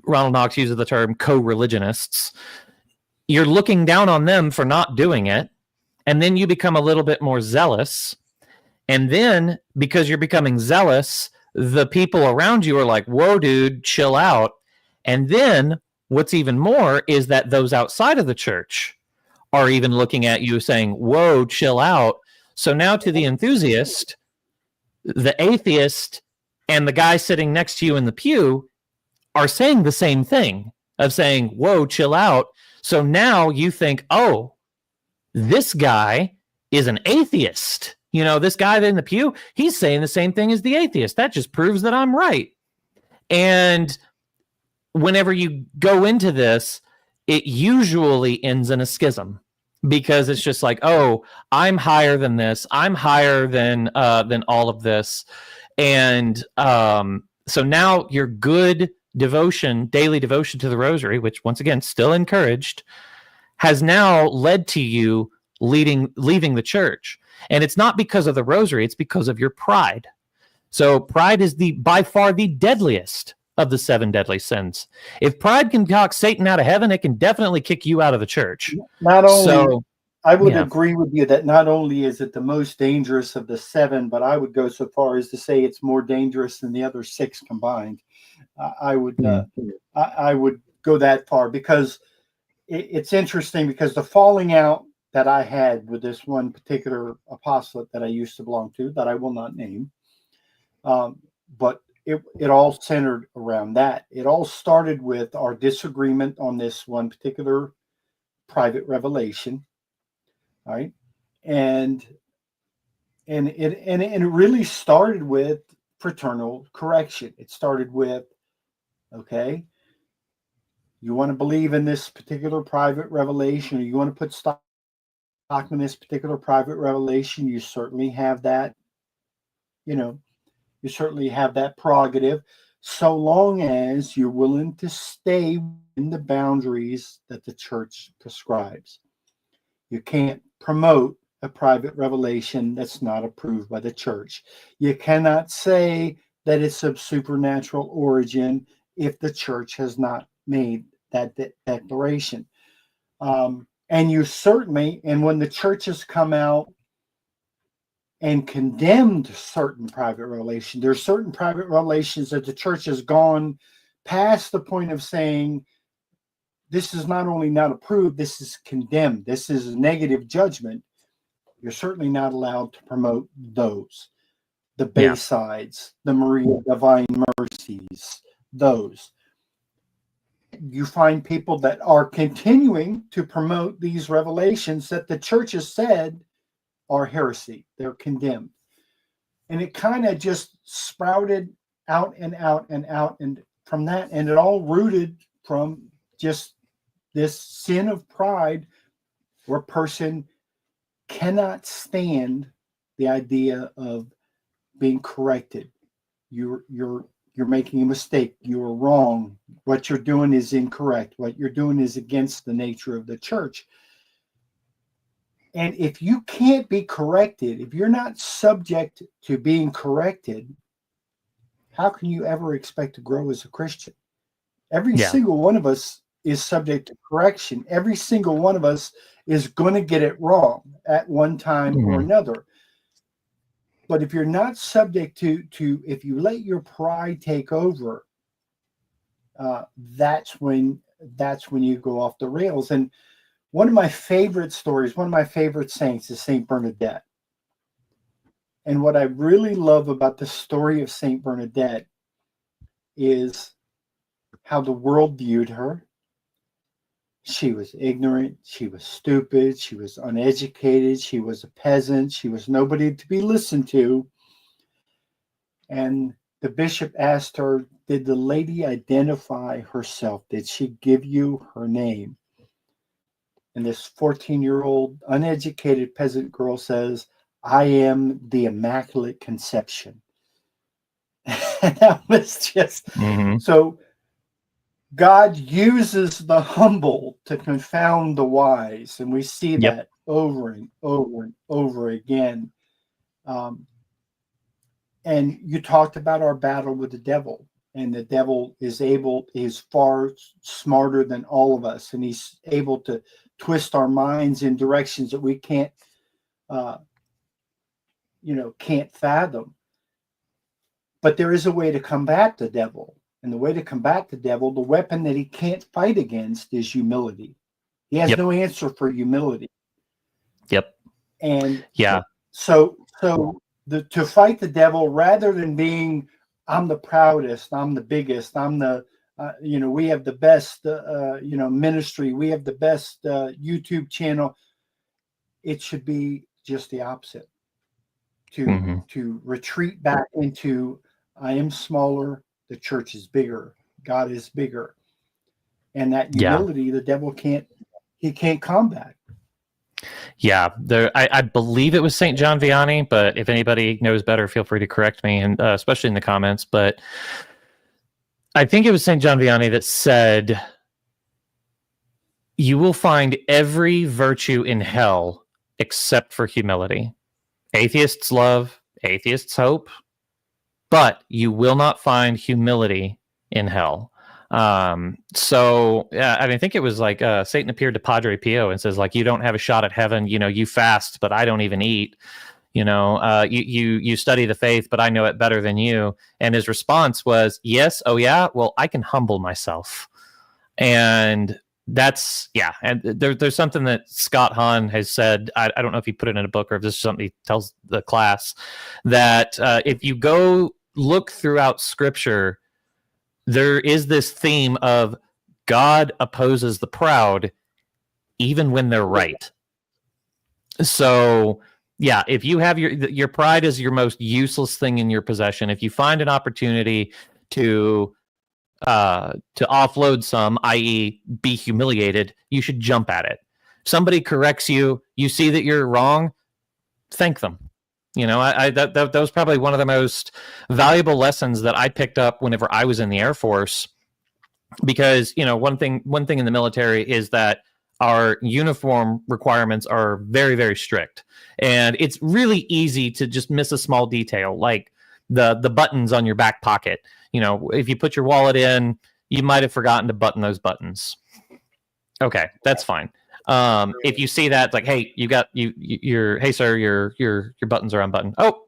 Ronald Knox uses the term, co-religionists. You're looking down on them for not doing it, and then you become a little bit more zealous. And then because you're becoming zealous, the people around you are like, whoa, dude, chill out. And then what's even more is that those outside of the church are even looking at you saying, whoa, chill out. So now to the enthusiast, the atheist, and the guy sitting next to you in the pew are saying the same thing of saying, whoa, chill out. So now you think, oh, this guy is an atheist. You know, this guy in the pew, he's saying the same thing as the atheist. That just proves that I'm right. And whenever you go into this, it usually ends in a schism, because it's just like, oh, I'm higher than this. I'm higher than all of this. And so now your good devotion, daily devotion to the rosary, which once again, still encouraged, has now led to you leaving the church. And it's not because of the rosary, it's because of your pride. So pride is by far the deadliest of the 7 deadly sins. If pride can knock Satan out of heaven, it can definitely kick you out of the church. Not only, I would agree with you that not only is it the most dangerous of the 7, but I would go so far as to say it's more dangerous than the other 6 combined. I would go that far, because it's interesting, because the falling out that I had with this one particular apostolate that I used to belong to, that I will not name, but it all centered around that. It all started with our disagreement on this one particular private revelation, right? And it really started with fraternal correction. It started with, okay, you want to believe in this particular private revelation, or you want to put stock in this particular private revelation, you certainly have that, you certainly have that prerogative, so long as you're willing to stay in the boundaries that the church prescribes. You can't promote a private revelation that's not approved by the church. You cannot say that it's of supernatural origin if the church has not made that declaration. And you certainly, and when the church has come out and condemned certain private revelation, there's certain private revelations that the church has gone past the point of saying, this is not only not approved, this is condemned, this is a negative judgment. You're certainly not allowed to promote those. The Baysides, the Maria Divine Mercies, those. You find people that are continuing to promote these revelations that the church has said are heresy. They're condemned. And it kind of just sprouted out and out and out. And from that, and it all rooted from just this sin of pride, where a person cannot stand the idea of being corrected. You're making a mistake. You're wrong. What you're doing is incorrect. What you're doing is against the nature of the church. And if you can't be corrected, if you're not subject to being corrected, how can you ever expect to grow as a Christian? Every single one of us is subject to correction. Every single one of us is going to get it wrong at one time or another. But if you're not subject to if you let your pride take over, that's when that's when you go off the rails. And one of my favorite stories, one of my favorite saints is Saint Bernadette. And what I really love about the story of Saint Bernadette is how the world viewed her. She was ignorant, she was stupid, she was uneducated, she was a peasant, she was nobody to be listened to. And the bishop asked her, did the lady identify herself? Did she give you her name? And this 14-year-old uneducated peasant girl says, I am the Immaculate Conception. And that was just, so God uses the humble to confound the wise. And we see that over and over and over again. And you talked about our battle with the devil, and the devil is far smarter than all of us. And he's able to twist our minds in directions that we can't fathom. But there is a way to combat the devil. And the way to combat the devil, the weapon that he can't fight against, is humility. He has no answer for humility. And so to fight the devil, rather than being, I'm the proudest, I'm the biggest, I'm the, we have the best, ministry, we have the best YouTube channel. It should be just the opposite. To retreat back into, I am smaller, the church is bigger, God is bigger. And that humility, the devil can't combat. Yeah, I believe it was St. John Vianney, but if anybody knows better, feel free to correct me, and especially in the comments. But I think it was St. John Vianney that said, you will find every virtue in hell except for humility. Atheists love, atheists hope, but you will not find humility in hell. I think it was like Satan appeared to Padre Pio and says, like, you don't have a shot at heaven. You fast, but I don't even eat. You study the faith, but I know it better than you. And his response was, yes. Oh yeah. Well, I can humble myself. And that's, and there's something that Scott Hahn has said. I don't know if he put it in a book or if this is something he tells the class, that if you go look throughout Scripture, there is this theme of God opposes the proud even when they're right. So, if you have your pride is your most useless thing in your possession, if you find an opportunity to offload some, i.e. be humiliated, you should jump at it. Somebody corrects you, you see that you're wrong, thank them. That was probably one of the most valuable lessons that I picked up whenever I was in the Air Force, because one thing in the military is that our uniform requirements are very, very strict, and it's really easy to just miss a small detail, like the buttons on your back pocket. If you put your wallet in, you might have forgotten to button those buttons. Okay, that's fine. If you see that, it's like, hey, hey sir, your buttons are unbuttoned. Oh,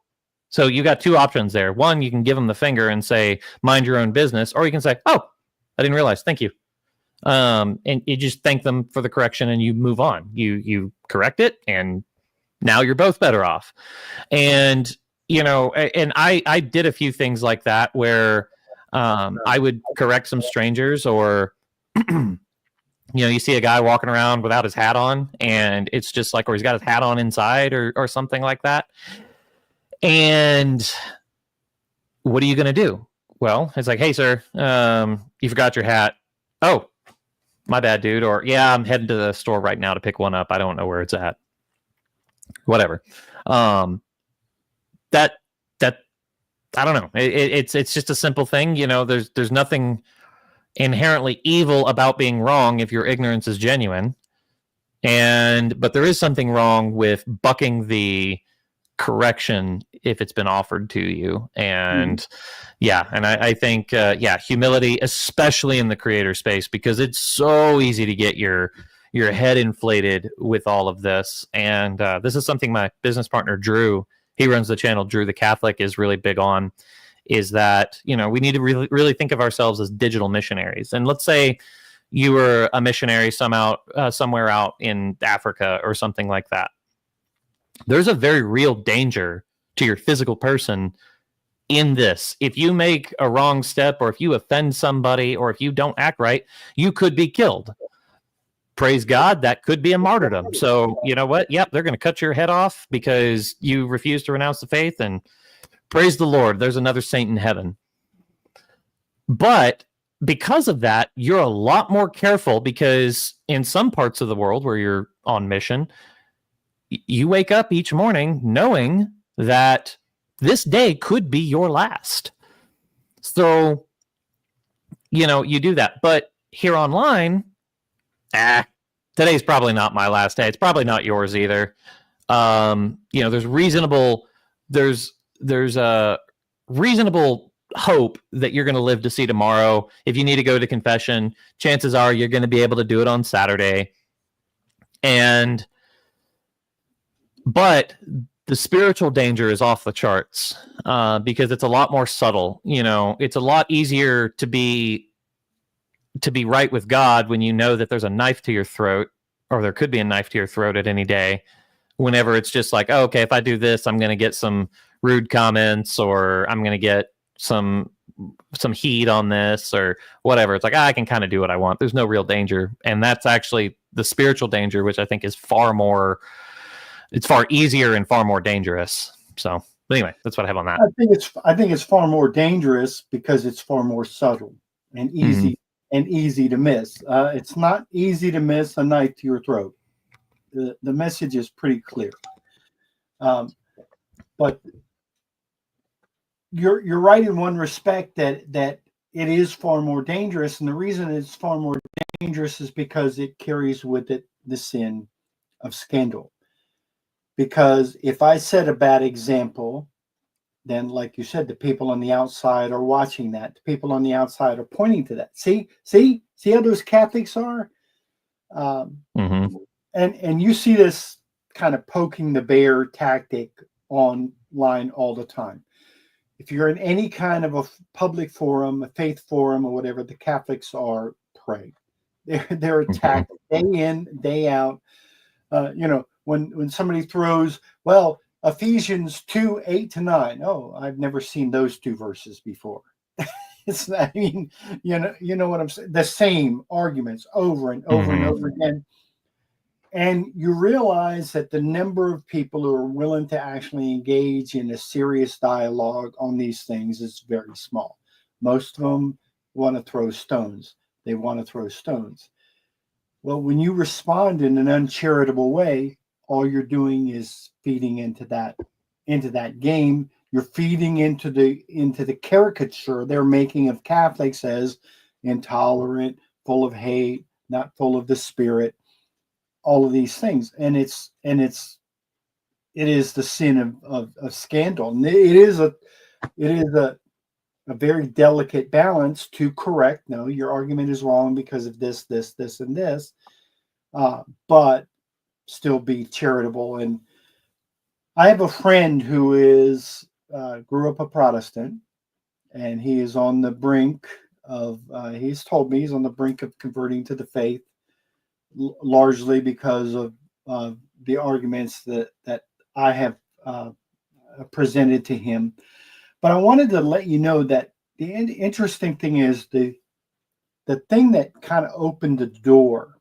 so you got two options there. One, you can give them the finger and say, mind your own business, or you can say, oh, I didn't realize, thank you. And you just thank them for the correction and you move on. You correct it, and now you're both better off. And and I did a few things like that where I would correct some strangers, or you see a guy walking around without his hat on, and it's just like, or he's got his hat on inside, or something like that. And what are you going to do? Well, it's like, hey, sir, you forgot your hat. Oh, my bad, dude. Or, yeah, I'm heading to the store right now to pick one up. I don't know where it's at. Whatever. That I don't know. It's just a simple thing. There's nothing inherently evil about being wrong if your ignorance is genuine, but there is something wrong with bucking the correction if it's been offered to you. And and I think humility, especially in the creator space, because it's so easy to get your head inflated with all of this. And this is something my business partner Drew, he runs the channel Drew the Catholic, is really big on, is that we need to really think of ourselves as digital missionaries. And let's say you were a missionary somewhere out in Africa or something like that. There's a very real danger to your physical person in this. If you make a wrong step, or if you offend somebody, or if you don't act right, you could be killed. Praise God, that could be a martyrdom. So you know what? Yep, they're going to cut your head off because you refuse to renounce the faith, and praise the Lord, there's another saint in heaven. But because of that, you're a lot more careful, because in some parts of the world where you're on mission, you wake up each morning knowing that this day could be your last. So, you do that. But here online, today's probably not my last day. It's probably not yours either. There's a reasonable hope that you're going to live to see tomorrow. If you need to go to confession, chances are you're going to be able to do it on Saturday. But the spiritual danger is off the charts, because it's a lot more subtle. It's a lot easier to be right with God when you know that there's a knife to your throat, or there could be a knife to your throat at any day. Whenever it's just like, oh, okay, if I do this, I'm going to get some rude comments, or I'm going to get some heat on this, or whatever. It's like, I can kind of do what I want. There's no real danger. And that's actually the spiritual danger, which I think is it's far easier and far more dangerous. So anyway, that's what I have on that. I think it's far more dangerous because it's far more subtle and easy to miss. It's not easy to miss a knife to your throat. The message is pretty clear. But you're right in one respect that it is far more dangerous, and the reason it's far more dangerous is because it carries with it the sin of scandal. Because if I set a bad example, then, like you said, the people on the outside are watching that. The people on the outside are pointing to that. See how those Catholics are? And you see this kind of poking the bear tactic online all the time. If you're in any kind of a public forum, a faith forum, or whatever, the Catholics are prey. They're attacked day in, day out. When somebody throws, well, Ephesians 2:8-9. Oh, I've never seen those two verses before. It's not, you know what I'm saying? The same arguments over and over and over again. And you realize that the number of people who are willing to actually engage in a serious dialogue on these things is very small. Most of them want to throw stones. They want to throw stones. Well, when you respond in an uncharitable way, all you're doing is feeding into that game. You're feeding into the caricature they're making of Catholics as intolerant, full of hate, not full of the Spirit, all of these things. And it is the sin of scandal. And it is a very delicate balance to correct. No, your argument is wrong because of this, and this, but still be charitable. And I have a friend who grew up a Protestant, and he is on the brink of, he's told me he's on the brink of converting to the faith, largely because of the arguments that I have presented to him. But I wanted to let you know that the interesting thing is the thing that kind of opened the door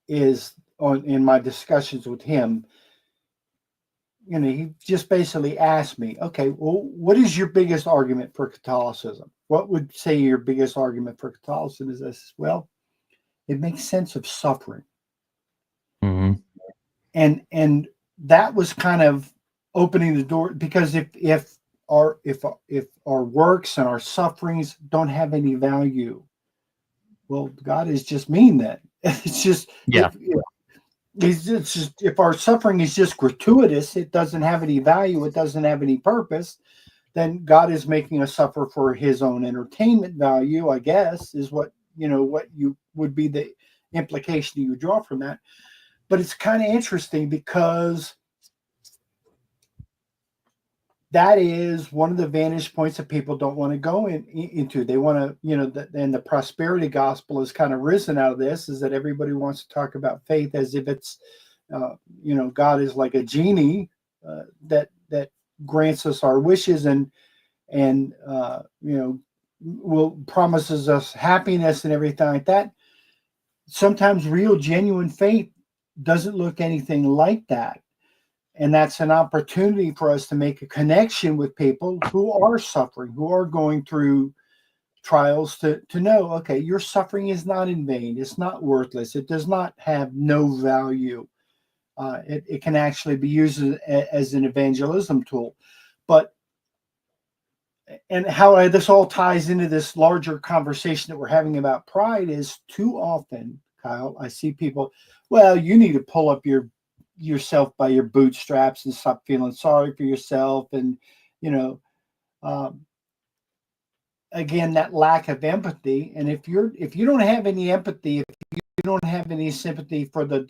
is in my discussions with him. He just basically asked me, okay, well, what is your biggest argument for Catholicism? What would say your biggest argument for Catholicism is this? Well, it makes sense of suffering. And that was kind of opening the door, because if our works and our sufferings don't have any value, well, God is just mean then. It's just, if our suffering is just gratuitous, it doesn't have any value, it doesn't have any purpose, then God is making us suffer for his own entertainment value, I guess, is what you would be the implication you draw from that. But it's kind of interesting because that is one of the vantage points that people don't want to go into. They want to, and the prosperity gospel has kind of risen out of this, is that everybody wants to talk about faith as if it's, God is like a genie that grants us our wishes and will promises us happiness and everything like that. Sometimes real, genuine faith doesn't look anything like that. And that's an opportunity for us to make a connection with people who are suffering, who are going through trials, to know, okay, your suffering is not in vain. It's not worthless. It does not have no value. It can actually be used as an evangelism tool. But, and how this all ties into this larger conversation that we're having about pride is, too often, Kyle, I see people, well, you need to pull up yourself by your bootstraps and stop feeling sorry for yourself. And, again, that lack of empathy. And if you don't have any empathy, if you don't have any sympathy for the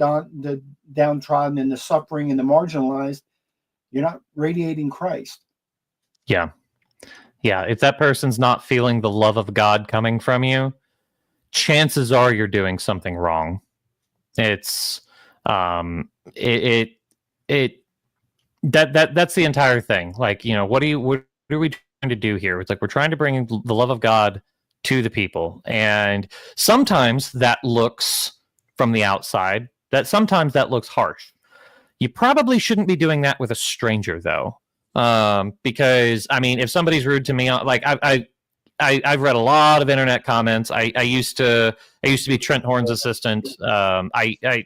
downtrodden and the suffering and the marginalized, you're not radiating Christ. Yeah. Yeah. If that person's not feeling the love of God coming from you, chances are you're doing something wrong. It's that's the entire thing. Like, what are we trying to do here? It's like, we're trying to bring the love of God to the people. And sometimes that looks, from the outside, sometimes that looks harsh. You probably shouldn't be doing that with a stranger, though. Because, I mean, if somebody's rude to me, like I've read a lot of internet comments. I used to be Trent Horn's assistant. I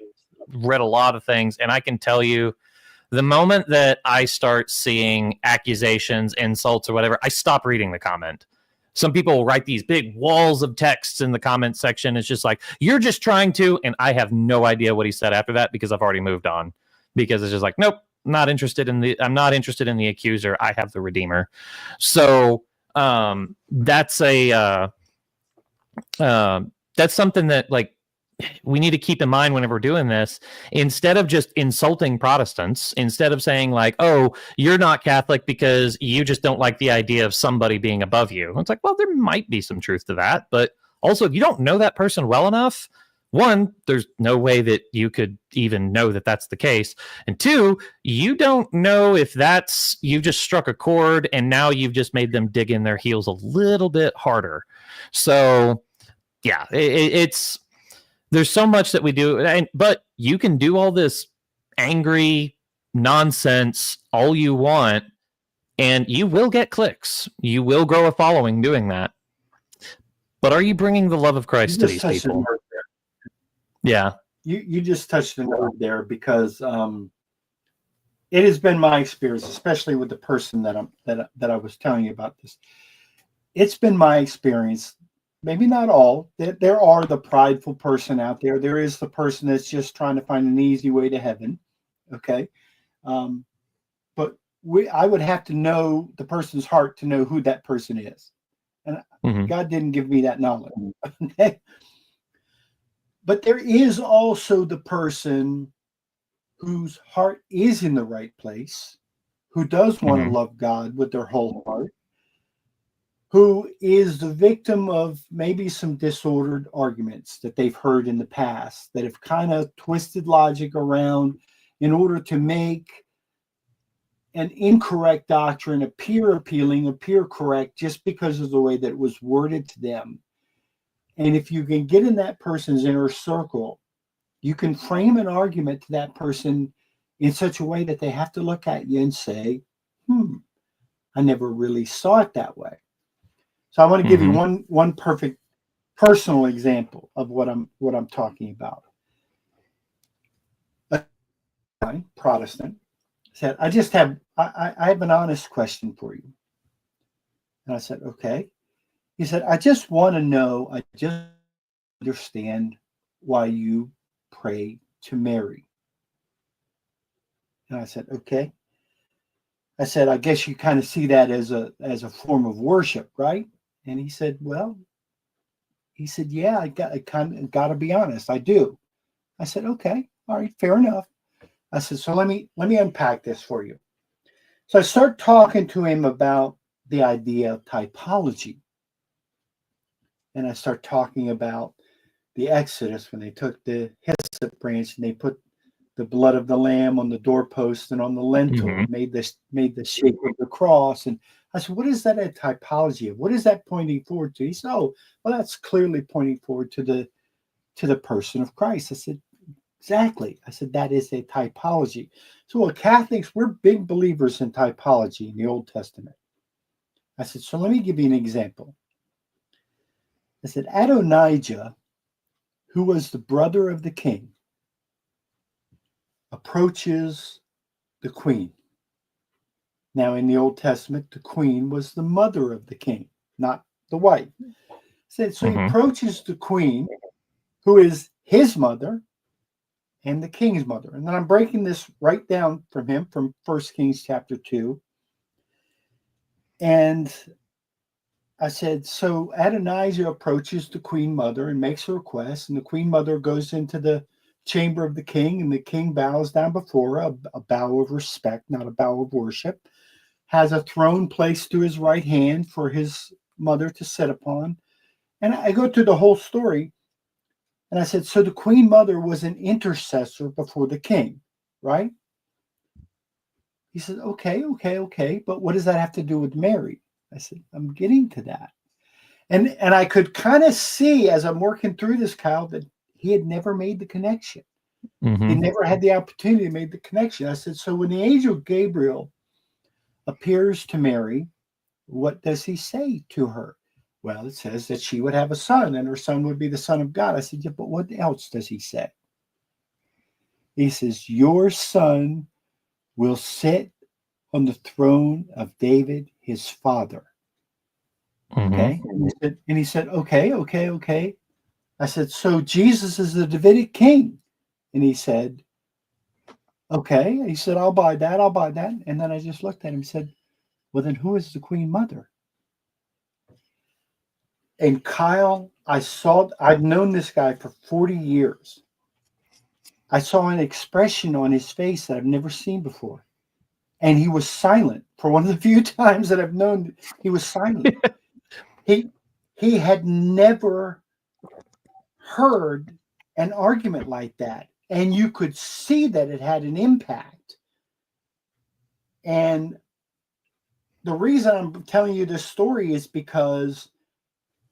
read a lot of things, and I can tell you, the moment that I start seeing accusations, insults, or whatever, I stop reading the comment. Some people will write these big walls of texts in the comment section. It's just like, you're just trying to, and I have no idea what he said after that, because I've already moved on. Because it's just like, nope, I'm not interested in the accuser. I have the Redeemer. So that's something that, like, we need to keep in mind whenever we're doing this. Instead of just insulting Protestants, instead of saying like, oh, you're not Catholic because you just don't like the idea of somebody being above you. It's like, well, there might be some truth to that. But also, if you don't know that person well enough, one, there's no way that you could even know that that's the case. And two, you don't know if you just struck a chord and now you've just made them dig in their heels a little bit harder. So yeah, there's so much that we do, but you can do all this angry nonsense all you want, and you will get clicks. You will grow a following doing that. But are you bringing the love of Christ to these people? Yeah. You just touched a nerve there, because it has been my experience, especially with the person that I was telling you about this. It's been my experience. Maybe not all. There are the prideful person out there. There is the person that's just trying to find an easy way to heaven. Okay. But I would have to know the person's heart to know who that person is. And God didn't give me that knowledge. Okay. But there is also the person whose heart is in the right place, who does want to love God with their whole heart, who is the victim of maybe some disordered arguments that they've heard in the past, that have kind of twisted logic around in order to make an incorrect doctrine appear appealing, appear correct, just because of the way that it was worded to them. And if you can get in that person's inner circle, you can frame an argument to that person in such a way that they have to look at you and say, I never really saw it that way. So I want to give you one perfect personal example of what I'm talking about. A Protestant said, I have an honest question for you. And I said, okay. He said, I just want to know, I just understand why you pray to Mary. And I said, okay. I said, I guess you kind of see that as a form of worship, right? And he said, yeah, I got to be honest, I do. I said, okay, all right, fair enough. I said, so let me unpack this for you. So I start talking to him about the idea of typology. And I start talking about the Exodus when they took the hyssop branch and they put the blood of the lamb on the doorpost and on the lintel, Mhm. made the shape of the cross. And I said, what is that a typology of? What is that pointing forward to? He said, oh, well, that's clearly pointing forward to the person of Christ. I said, exactly. I said, that is a typology. So, well, Catholics, we're big believers in typology in the Old Testament. I said, so let me give you an example. I said, Adonijah, who was the brother of the king, approaches the queen. Now, in the Old Testament, the queen was the mother of the king, not the wife. So he Mhm. approaches the queen, who is his mother and the king's mother. And then I'm breaking this right down from him from 1 Kings chapter 2. And I said, so Adonijah approaches the queen mother and makes a request, and the queen mother goes into the chamber of the king, and the king bows down before her, a bow of respect, not a bow of worship, has a throne placed to his right hand for his mother to sit upon. And I go through the whole story, and I said, so the queen mother was an intercessor before the king, right? He said, okay, but what does that have to do with Mary? I said, I'm getting to that. And I could kind of see as I'm working through this, Kyle, that he had never made the connection. He Mhm. never had the opportunity to make the connection. I said, so when the angel Gabriel appears to Mary, what does he say to her? Well, it says that she would have a son and her son would be the Son of God. I said, yeah, but what else does he say? He says, your son will sit on the throne of David, his father. Mhm. Okay. And he said, okay. I said, so Jesus is the Davidic king. And he said, okay. He said, I'll buy that. And then I just looked at him and said, well, then who is the queen mother? And Kyle, I've known this guy for 40 years. I saw an expression on his face that I've never seen before. And he was silent for one of the few times that I've known he was silent. He had never heard an argument like that. And you could see that it had an impact. And the reason I'm telling you this story is because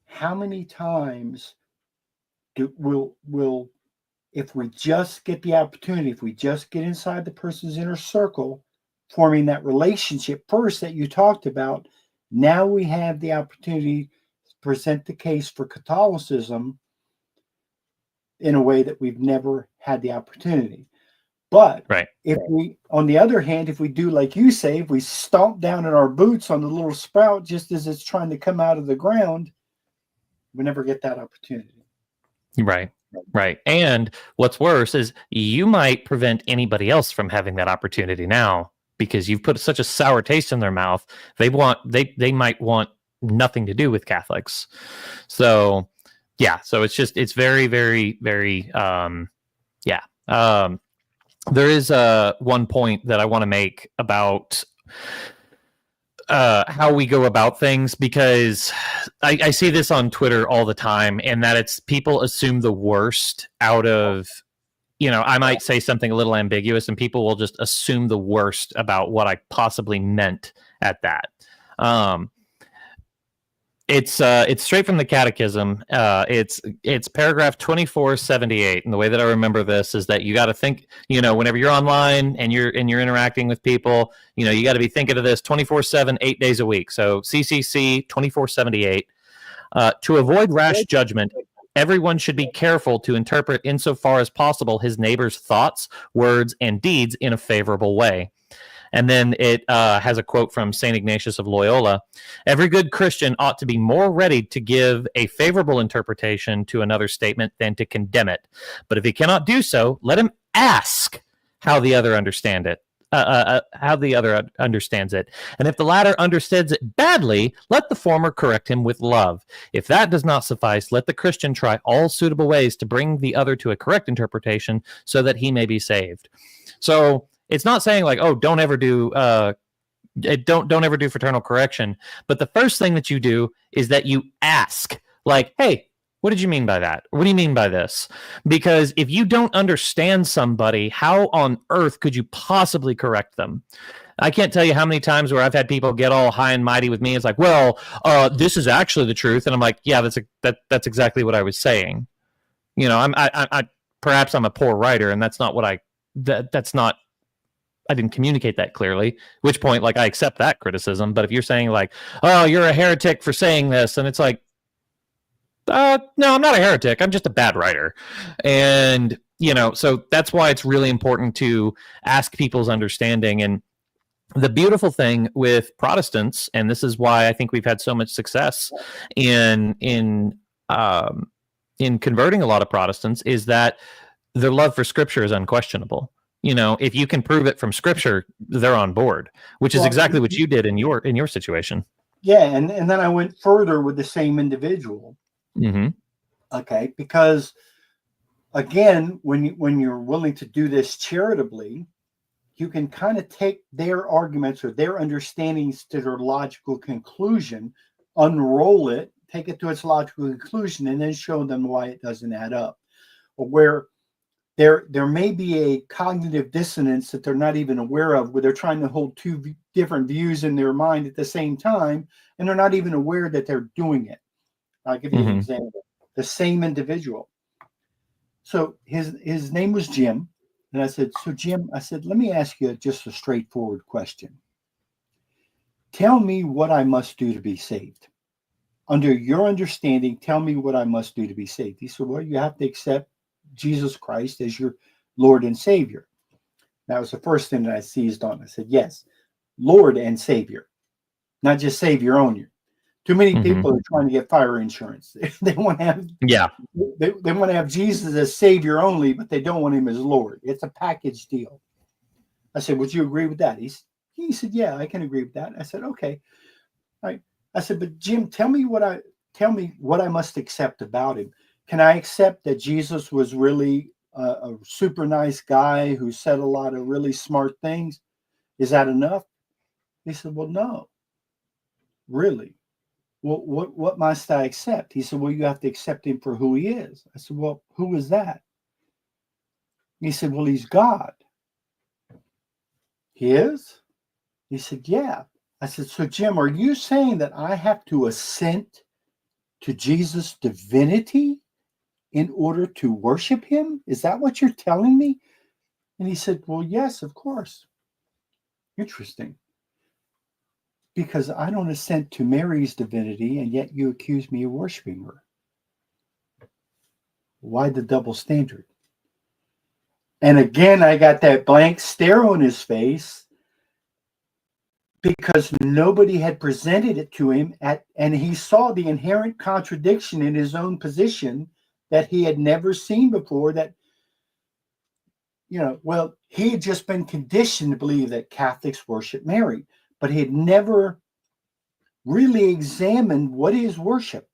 how many times will if we just get the opportunity, if we just get inside the person's inner circle, forming that relationship first that you talked about, now we have the opportunity to present the case for Catholicism in a way that we've never had the opportunity. But Right. if we, on the other hand, if we do like you say, if we stomp down in our boots on the little sprout just as it's trying to come out of the ground, we never get that opportunity. Right. Right. And what's worse is you might prevent anybody else from having that opportunity now because you've put such a sour taste in their mouth. They might want nothing to do with Catholics. So yeah, so it's very, very, very yeah. There is one point that I want to make about how we go about things because I see this on Twitter all the time, and that it's people assume the worst out of, I might say something a little ambiguous, and people will just assume the worst about what I possibly meant at that. It's straight from the Catechism. It's paragraph 2478, and the way that I remember this is that you got to think. Whenever you're online and you're interacting with people, you got to be thinking of this 24/7, 8 days a week. So CCC 2478. To avoid rash judgment, everyone should be careful to interpret insofar as possible his neighbor's thoughts, words, and deeds in a favorable way. And then it has a quote from St. Ignatius of Loyola. Every good Christian ought to be more ready to give a favorable interpretation to another statement than to condemn it. But if he cannot do so, let him ask how the other understands it. And if the latter understands it badly, let the former correct him with love. If that does not suffice, let the Christian try all suitable ways to bring the other to a correct interpretation so that he may be saved. So it's not saying like, oh, don't ever do don't ever do fraternal correction. But the first thing that you do is that you ask, like, hey, what did you mean by that? What do you mean by this? Because if you don't understand somebody, how on earth could you possibly correct them? I can't tell you how many times where I've had people get all high and mighty with me. It's like, well, this is actually the truth, and I'm like, yeah, that's exactly what I was saying. You know, I perhaps I'm a poor writer, and that's not what that's not. I didn't communicate that clearly. At which point, like, I accept that criticism. But if you're saying like, oh, you're a heretic for saying this, and it's like, no, I'm not a heretic. I'm just a bad writer, and you know, so that's why it's really important to ask people's understanding. And the beautiful thing with Protestants, and this is why I think we've had so much success in converting a lot of Protestants, is that their love for Scripture is unquestionable. You know, if you can prove it from Scripture, they're on board, which is exactly what you did in your situation. Yeah, and then I went further with the same individual. Mm-hmm. Okay, because again, when you're willing to do this charitably, you can kind of take their arguments or their understandings to their logical conclusion, unroll it, take it to its logical conclusion, and then show them why it doesn't add up. Or where there may be a cognitive dissonance that they're not even aware of, where they're trying to hold two different views in their mind at the same time, and they're not even aware that they're doing it. I'll give you an example. The same individual. So his name was Jim. And I said, so Jim, I said, let me ask you just a straightforward question. Tell me what I must do to be saved. Under your understanding, tell me what I must do to be saved. He said, well, you have to accept Jesus Christ as your Lord and Savior. That was the first thing that I seized on. I said, yes, Lord and Savior, not just Savior only. Too many people are trying to get fire insurance. They want to have they want to have Jesus as Savior only, but they don't want him as Lord. It's a package deal. I said, would you agree with that? He said, yeah, I can agree with that. I said, okay. All right. I said, but Jim, tell me what I must accept about him. Can I accept that Jesus was really a super nice guy who said a lot of really smart things? Is that enough? He said, well, no, really. Well, what must I accept? He said, well, you have to accept him for who he is. I said, well, who is that? He said, well, he's God. He is? He said, yeah. I said, so Jim, are you saying that I have to assent to Jesus' divinity in order to worship him? Is that what you're telling me? And he said, well, yes, of course. Interesting. Because I don't assent to Mary's divinity, and yet you accuse me of worshiping her. Why the double standard? And again, I got that blank stare on his face because nobody had presented it to him, and he saw the inherent contradiction in his own position that he had never seen before. That, well, he had just been conditioned to believe that Catholics worship Mary, but he had never really examined what is worship.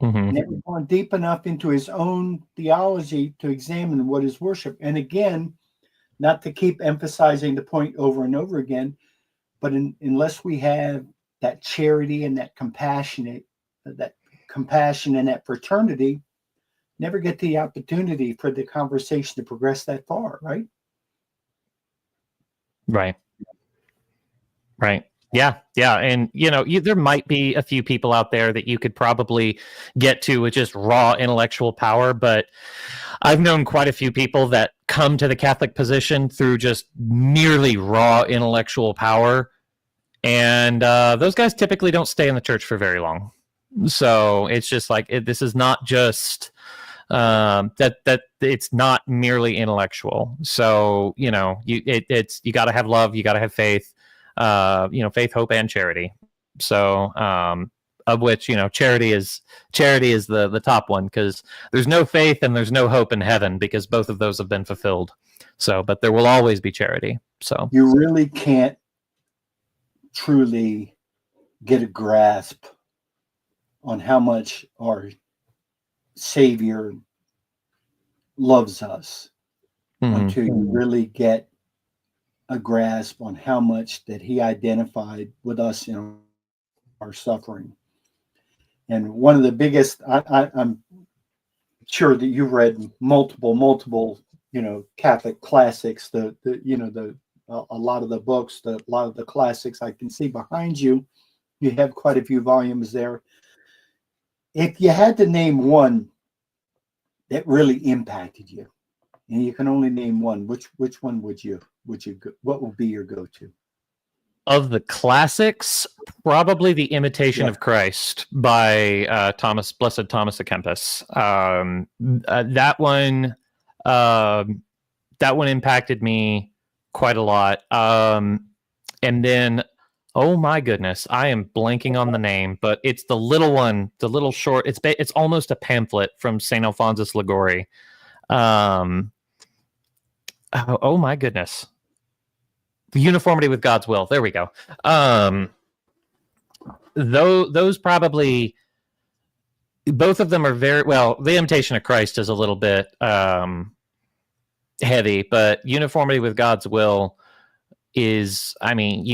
Never gone deep enough into his own theology to examine what is worship. And again, not to keep emphasizing the point over and over again, but unless we have that charity and that compassion and that fraternity, never get the opportunity for the conversation to progress that far, right? Right. Yeah. And, there might be a few people out there that you could probably get to with just raw intellectual power, but I've known quite a few people that come to the Catholic position through just merely raw intellectual power. And those guys typically don't stay in the church for very long. So it's just like, this is not just that it's not merely intellectual. So, you got to have love, you got to have faith. Faith, hope, and charity. So, of which, charity is the top one, because there's no faith and there's no hope in heaven, because both of those have been fulfilled. So, but there will always be charity. So you really can't truly get a grasp on how much our Savior loves us until you really get a grasp on how much that he identified with us in our suffering. And one of the biggest, I'm sure that you've read multiple, Catholic classics, a lot of the books, a lot of the classics I can see behind you. You have quite a few volumes there. If you had to name one that really impacted you, and you can only name one, which one would you go, what would be your go-to? Of the classics, probably The Imitation of Christ by Blessed Thomas à Kempis. That one impacted me quite a lot. And then, oh my goodness, I am blanking on the name, but it's the little one, the little short. It's almost a pamphlet from Saint Alphonsus Liguori. Oh my goodness. The Uniformity with God's Will. There we go. Those probably, both of them are very well. The Imitation of Christ is a little bit heavy, but Uniformity with God's Will is, I mean,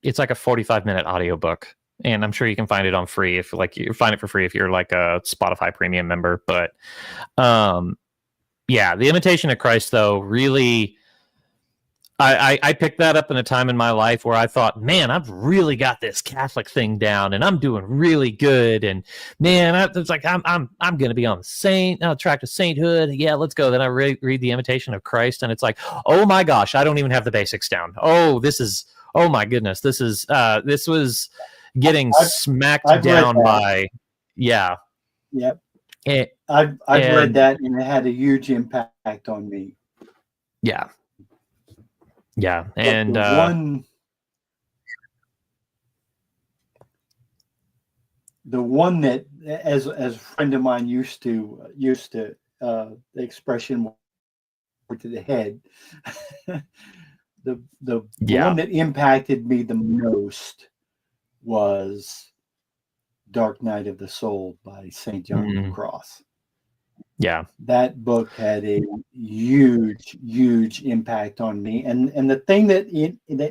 it's like a 45-minute audiobook, and I'm sure you can find it on free if you find it for free if you're like a Spotify premium member. But yeah, The Imitation of Christ, though, really, I picked that up in a time in my life where I thought, man, I've really got this Catholic thing down, and I'm doing really good. And man, it's like I'm going to be on the track to sainthood. Yeah, let's go. Then I read The Imitation of Christ, and it's like, oh my gosh, I don't even have the basics down. Oh my goodness, this was getting smacked down by, yeah. Yep. I've read that, and it had a huge impact on me. Yeah. Yeah, and the one that, as a friend of mine used to the expression to the head, the one that impacted me the most was Dark Night of the Soul by St. John of the Cross. Yeah, that book had a huge impact on me, and the thing that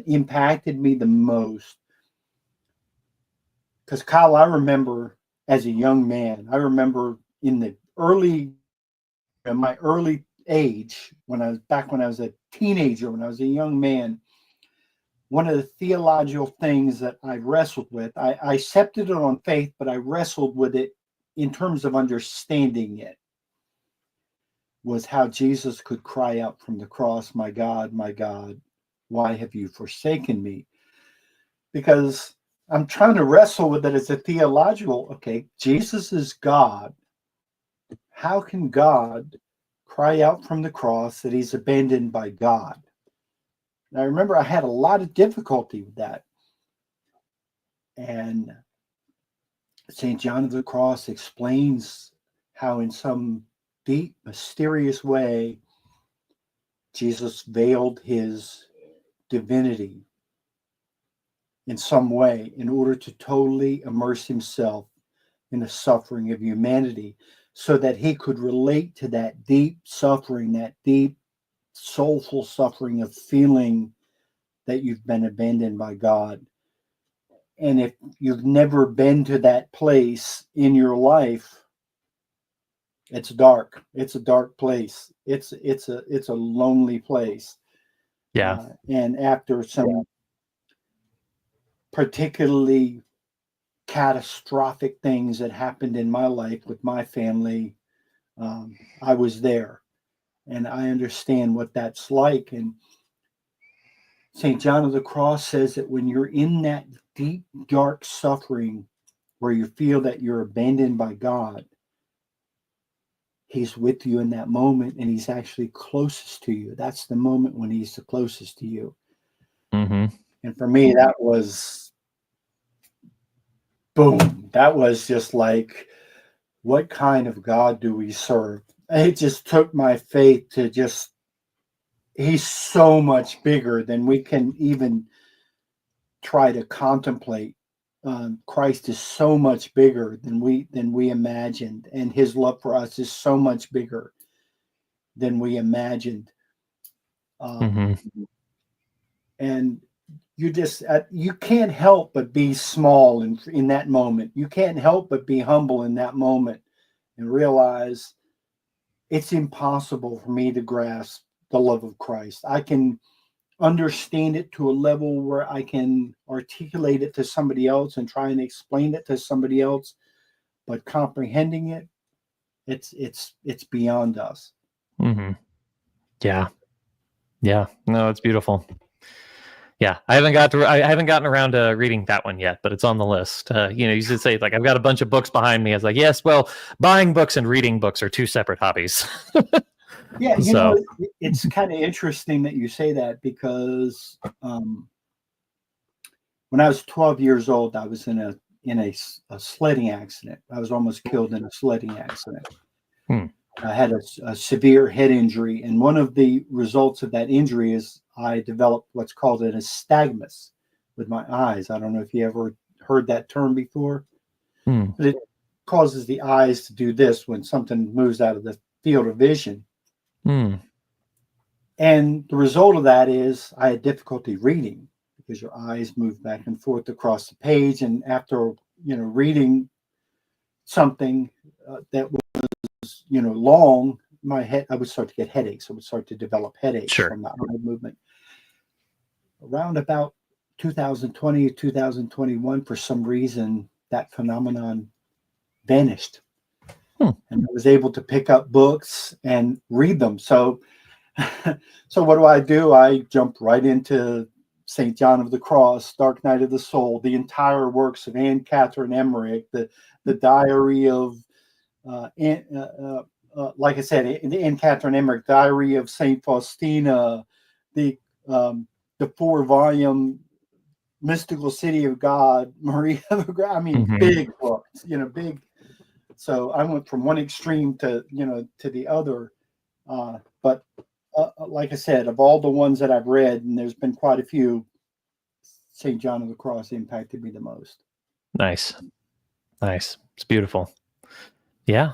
impacted me the most, because Kyle, I remember as a young man, I remember in my early age, when I was a teenager, when I was a young man, one of the theological things that I wrestled with, I accepted it on faith, but I wrestled with it in terms of understanding it, was how Jesus could cry out from the cross, my God, why have you forsaken me? Because I'm trying to wrestle with it as a theological, okay, Jesus is God. How can God cry out from the cross that he's abandoned by God? And I remember I had a lot of difficulty with that. And St. John of the Cross explains how in some deep, mysterious way, Jesus veiled his divinity in some way in order to totally immerse himself in the suffering of humanity, so that he could relate to that deep suffering, that deep, soulful suffering of feeling that you've been abandoned by God. And if you've never been to that place in your life, it's dark. It's a dark place. It's a lonely place. Yeah. And after some particularly catastrophic things that happened in my life with my family, I was there, and I understand what that's like. And St. John of the Cross says that when you're in that deep, dark suffering where you feel that you're abandoned by God, he's with you in that moment, and he's actually closest to you. That's the moment when he's the closest to you. Mm-hmm. And for me, that was boom. That was just like, what kind of God do we serve? It just took my faith to just, he's so much bigger than we can even try to contemplate. Christ is so much bigger than we imagined, and his love for us is so much bigger than we imagined. and you can't help but be small in that moment. You can't help but be humble in that moment and realize it's impossible for me to grasp the love of Christ. I can understand it to a level where I can articulate it to somebody else and try and explain it to somebody else, but comprehending it, it's beyond us. Mm-hmm. Yeah. Yeah. No, it's beautiful. Yeah, I haven't gotten around to reading that one yet, but it's on the list. You should say, like, I've got a bunch of books behind me. I was like, yes, well, buying books and reading books are two separate hobbies. Yeah, it's kind of interesting that you say that, because when I was 12 years old, I was in a sledding accident. I was almost killed in a sledding accident. I had a severe head injury, and one of the results of that injury is I developed what's called an nystagmus with my eyes. I don't know if you ever heard that term before, but it causes the eyes to do this when something moves out of the field of vision. And the result of that is I had difficulty reading, because your eyes move back and forth across the page, and after reading something that was long, I would start to get headaches. I would start to develop headaches from the eye movement. Around about 2020, 2021, for some reason, that phenomenon vanished. And I was able to pick up books and read them. So what do? I jumped right into St. John of the Cross, Dark Night of the Soul, the entire works of Anne Catherine Emmerich, the diary of like I said, Anne Catherine Emmerich, Diary of Saint Faustina, the 4-volume Mystical City of God, Maria of the Gra- I mean, big books, big. So I went from one extreme to the other. But like I said, of all the ones that I've read, and there's been quite a few, St. John of the Cross impacted me the most. Nice. It's beautiful. Yeah.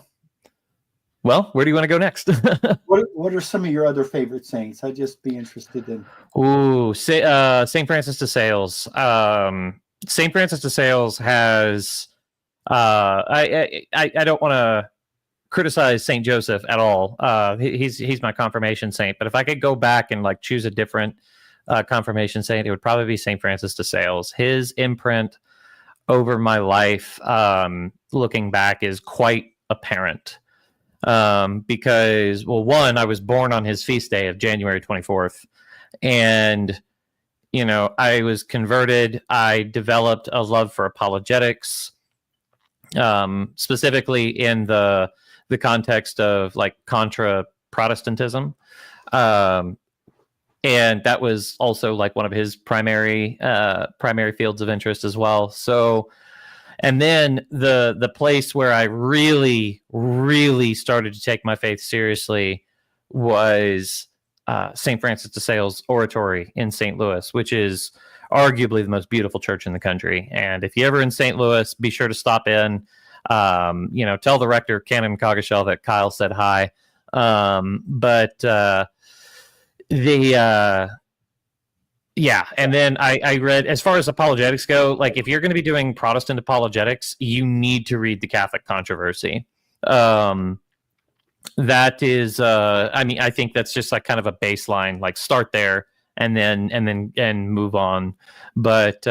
Well, where do you want to go next? What are some of your other favorite saints? I'd just be interested in. Ooh, St. Francis de Sales. St. Francis de Sales has. I don't want to criticize St. Joseph at all. He's my confirmation saint. But if I could go back and choose a different confirmation saint, it would probably be St. Francis de Sales. His imprint over my life, looking back, is quite apparent. Because, well, one, I was born on his feast day of January 24th, and I was converted. I developed a love for apologetics, specifically in the context of contra Protestantism, and that was also one of his primary fields of interest as well. So. And then the place where I really, really started to take my faith seriously was St. Francis de Sales Oratory in St. Louis, which is arguably the most beautiful church in the country. And if you're ever in St. Louis, be sure to stop in. Tell the rector, Canon Coggeshall, that Kyle said hi. Yeah, and then I read, as far as apologetics go, if you're going to be doing Protestant apologetics, you need to read the Catholic Controversy. That is, I think that's just kind of a baseline. Start there and then move on. But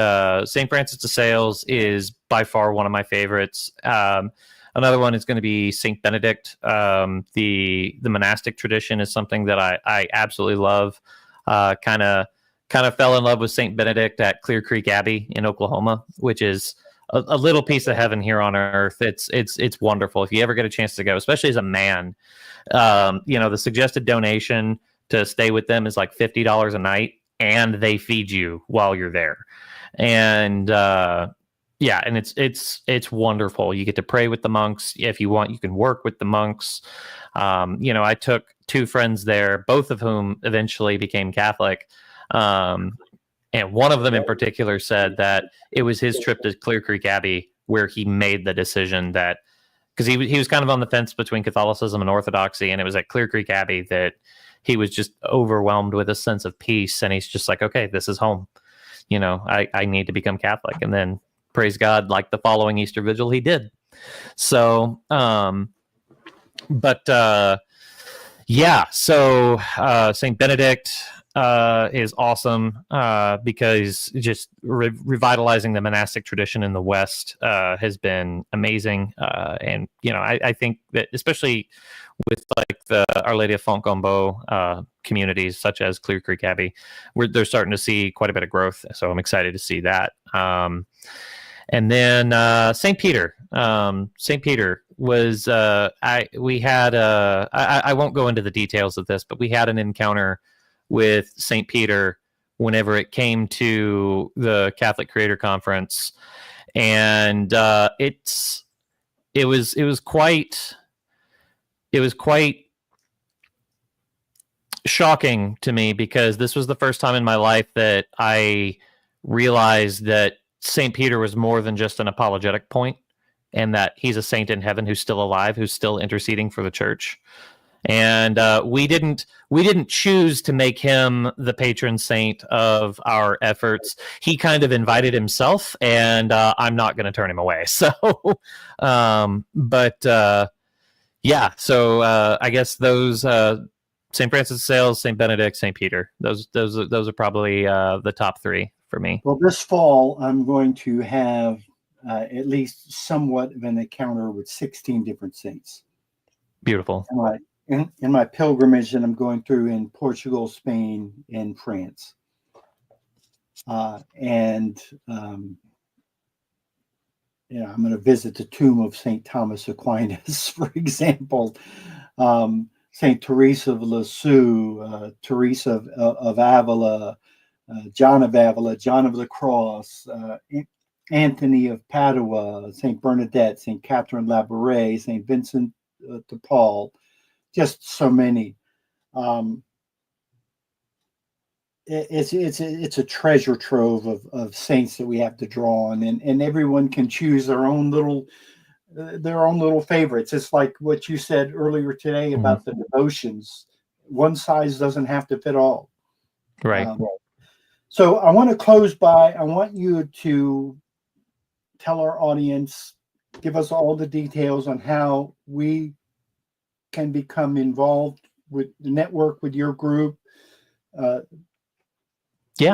St. Francis de Sales is by far one of my favorites. Another one is going to be St. Benedict. The monastic tradition is something that I absolutely love. Kind of fell in love with St. Benedict at Clear Creek Abbey in Oklahoma, which is a little piece of heaven here on earth. It's wonderful. If you ever get a chance to go, especially as a man, the suggested donation to stay with them is $50 a night, and they feed you while you're there. And and it's wonderful. You get to pray with the monks. If you want, you can work with the monks. I took 2 friends there, both of whom eventually became Catholic. And one of them in particular said that it was his trip to Clear Creek Abbey where he made the decision that because he was kind of on the fence between Catholicism and Orthodoxy, and it was at Clear Creek Abbey that he was just overwhelmed with a sense of peace, and he's just like, okay, this is home. I need to become Catholic, and then praise God, like the following Easter Vigil, he did. So, Saint Benedict is awesome because just revitalizing the monastic tradition in the West has been amazing. And I think that especially with like the Our Lady of Fontgombeau communities, such as Clear Creek Abbey, they're starting to see quite a bit of growth. So I'm excited to see that. And then St. Peter. St. Peter was I won't go into the details of this, but we had an encounter with St. Peter whenever it came to the Catholic Creator Conference, and it was quite shocking to me, because this was the first time in my life that I realized that St. Peter was more than just an apologetic point, and that he's a saint in heaven who's still alive, who's still interceding for the church. And we didn't choose to make him the patron saint of our efforts. He kind of invited himself, and I'm not going to turn him away. So, I guess those St. Francis of Sales, St. Benedict, St. Peter. Those are probably the top three for me. Well, this fall I'm going to have at least somewhat of an encounter with 16 different saints. Beautiful. In my pilgrimage that I'm going through in Portugal, Spain, and France. I'm going to visit the tomb of St. Thomas Aquinas, for example, St. Teresa of Lisieux, Teresa of Avila, John of Avila, John of the Cross, Anthony of Padua, St. Bernadette, St. Catherine Labouré, St. Vincent de Paul, just so many. It's a treasure trove of saints that we have to draw on, and everyone can choose their own little favorites. It's like what you said earlier today about the devotions. One size doesn't have to fit all. Right. So I want to close by, I want you to tell our audience, give us all the details on how we can become involved with the network, with your group, the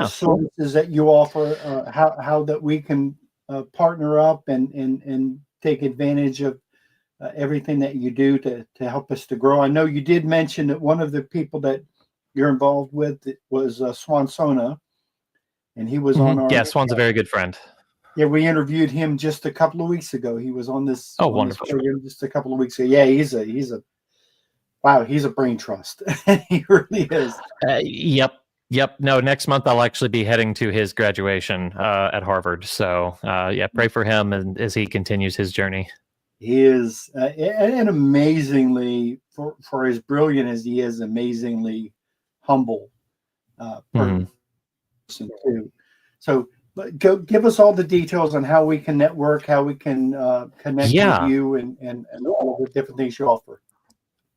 services that you offer, how that we can partner up and take advantage of everything that you do to help us to grow. I know you did mention that one of the people that you're involved with was Swan Sona, and he was on our... Yeah, Swan's a very good friend. Yeah, we interviewed him just a couple of weeks ago. He was on this. Wonderful. This program just a couple of weeks ago. Yeah, he's a brain trust. He really is. Yep. No, next month I'll actually be heading to his graduation at Harvard. So pray for him and as he continues his journey. He is, and amazingly, for as brilliant as he is, amazingly humble person too. So, give us all the details on how we can network, how we can connect with you, and all the different things you offer.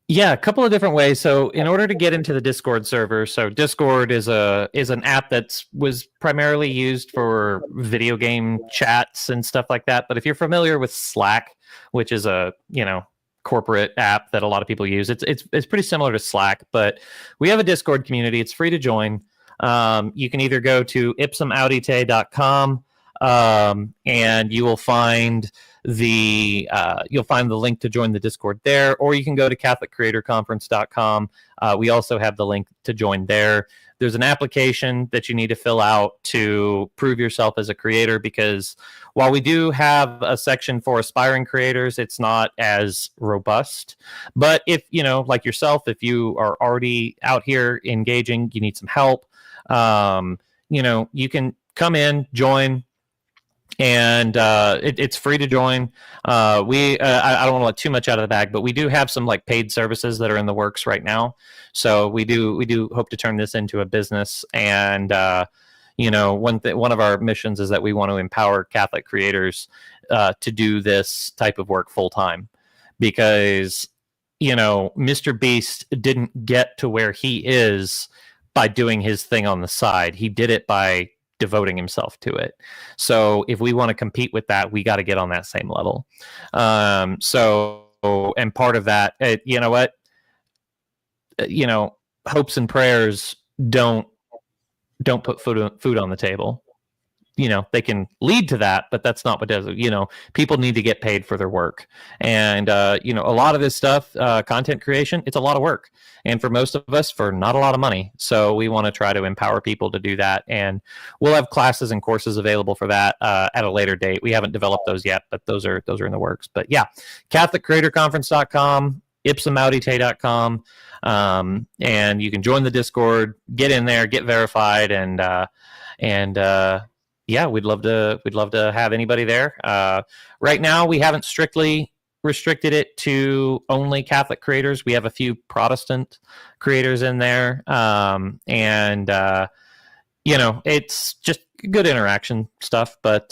Yeah, a couple of different ways. So in order to get into the Discord server, so Discord is an app that was primarily used for video game chats and stuff like that. But if you're familiar with Slack, which is a corporate app that a lot of people use, it's pretty similar to Slack. But we have a Discord community. It's free to join. You can either go to ipsumaudite.com and you will find the link to join the Discord there, or you can go to catholiccreatorconference.com. We also have the link to join there. There's an application that you need to fill out to prove yourself as a creator, because while we do have a section for aspiring creators, it's not as robust. But if, like yourself, if you are already out here engaging, you need some help, you can come in, join, and it's free to join. I don't want to let too much out of the bag, but we do have some like paid services that are in the works right now. So we do hope to turn this into a business. And one of our missions is that we want to empower Catholic creators to do this type of work full time. because, Mr. Beast didn't get to where he is by doing his thing on the side. He did it by devoting himself to it. So if we want to compete with that, we got to get on that same level. And part of that, you know what, hopes and prayers don't put food on the table. They can lead to that, but that's not what does it. People need to get paid for their work. And, a lot of this stuff, content creation, it's a lot of work. And for most of us, for not a lot of money. So we want to try to empower people to do that. And we'll have classes and courses available for that at a later date. We haven't developed those yet, but those are in the works. But yeah, CatholicCreatorConference.com, ipsumaudite.com. And you can join the Discord, get in there, get verified, and yeah, we'd love to have anybody there. Right now, we haven't strictly restricted it to only Catholic creators. We have a few Protestant creators in there, it's just good interaction stuff. But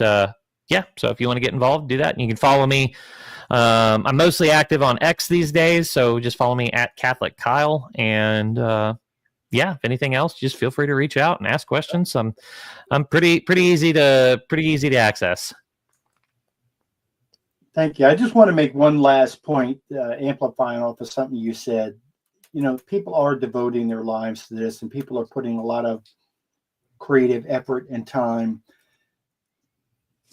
yeah, so if you want to get involved, do that. And you can follow me. I'm mostly active on X these days, so just follow me at Catholic Kyle. And yeah, if anything else, just feel free to reach out and ask questions. I'm pretty easy to access. Thank you. I just want to make one last point, amplifying off of something you said. People are devoting their lives to this, and people are putting a lot of creative effort and time.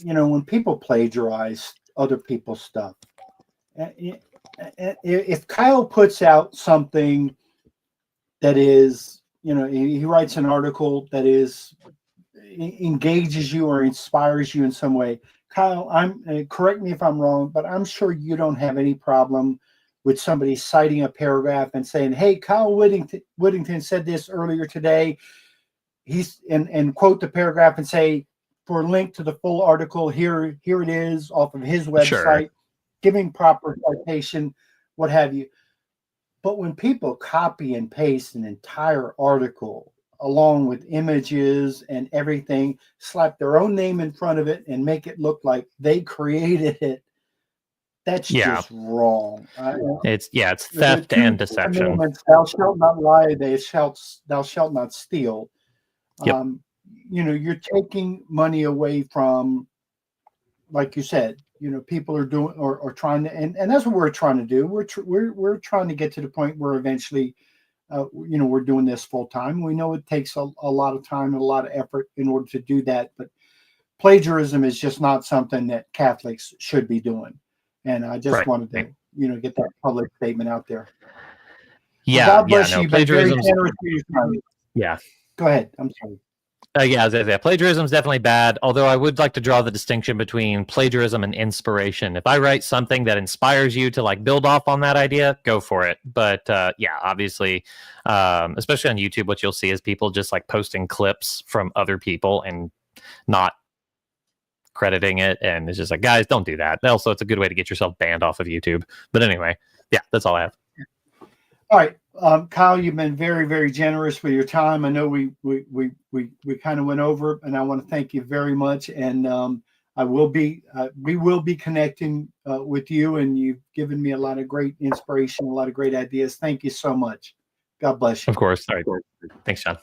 When people plagiarize other people's stuff, if Kyle puts out something that is, he writes an article that engages you or inspires you in some way. Kyle, correct me if I'm wrong, but I'm sure you don't have any problem with somebody citing a paragraph and saying, "Hey, Kyle Whittington said this earlier today." And quote the paragraph and say, for a link to the full article, here it is off of his website, sure, giving proper citation, what have you. But when people copy and paste an entire article along with images and everything, slap their own name in front of it and make it look like they created it, that's just wrong. It's theft and deception. Thou shalt not lie, thou shalt not steal. Yep. You're taking money away from, like you said, people are doing or trying to, and that's what we're trying to do. We're trying to get to the point where eventually, we're doing this full time. We know it takes a lot of time and a lot of effort in order to do that, but plagiarism is just not something that Catholics should be doing. And I just wanted to, get that public statement out there. Yeah. Well, God bless you. Plagiarism. Yeah. Go ahead. I'm sorry. Plagiarism is definitely bad, although I would like to draw the distinction between plagiarism and inspiration. If I write something that inspires you to build off on that idea, go for it. But obviously, especially on YouTube, what you'll see is people just posting clips from other people and not crediting it. And it's just guys, don't do that. Also, it's a good way to get yourself banned off of YouTube. But anyway, yeah, that's all I have. All right. Kyle, you've been very, very generous with your time. I know we kind of went over, and I want to thank you very much. And we will be connecting with you, and you've given me a lot of great inspiration, a lot of great ideas. Thank you so much. God bless you. Of course. All right. Thanks, John.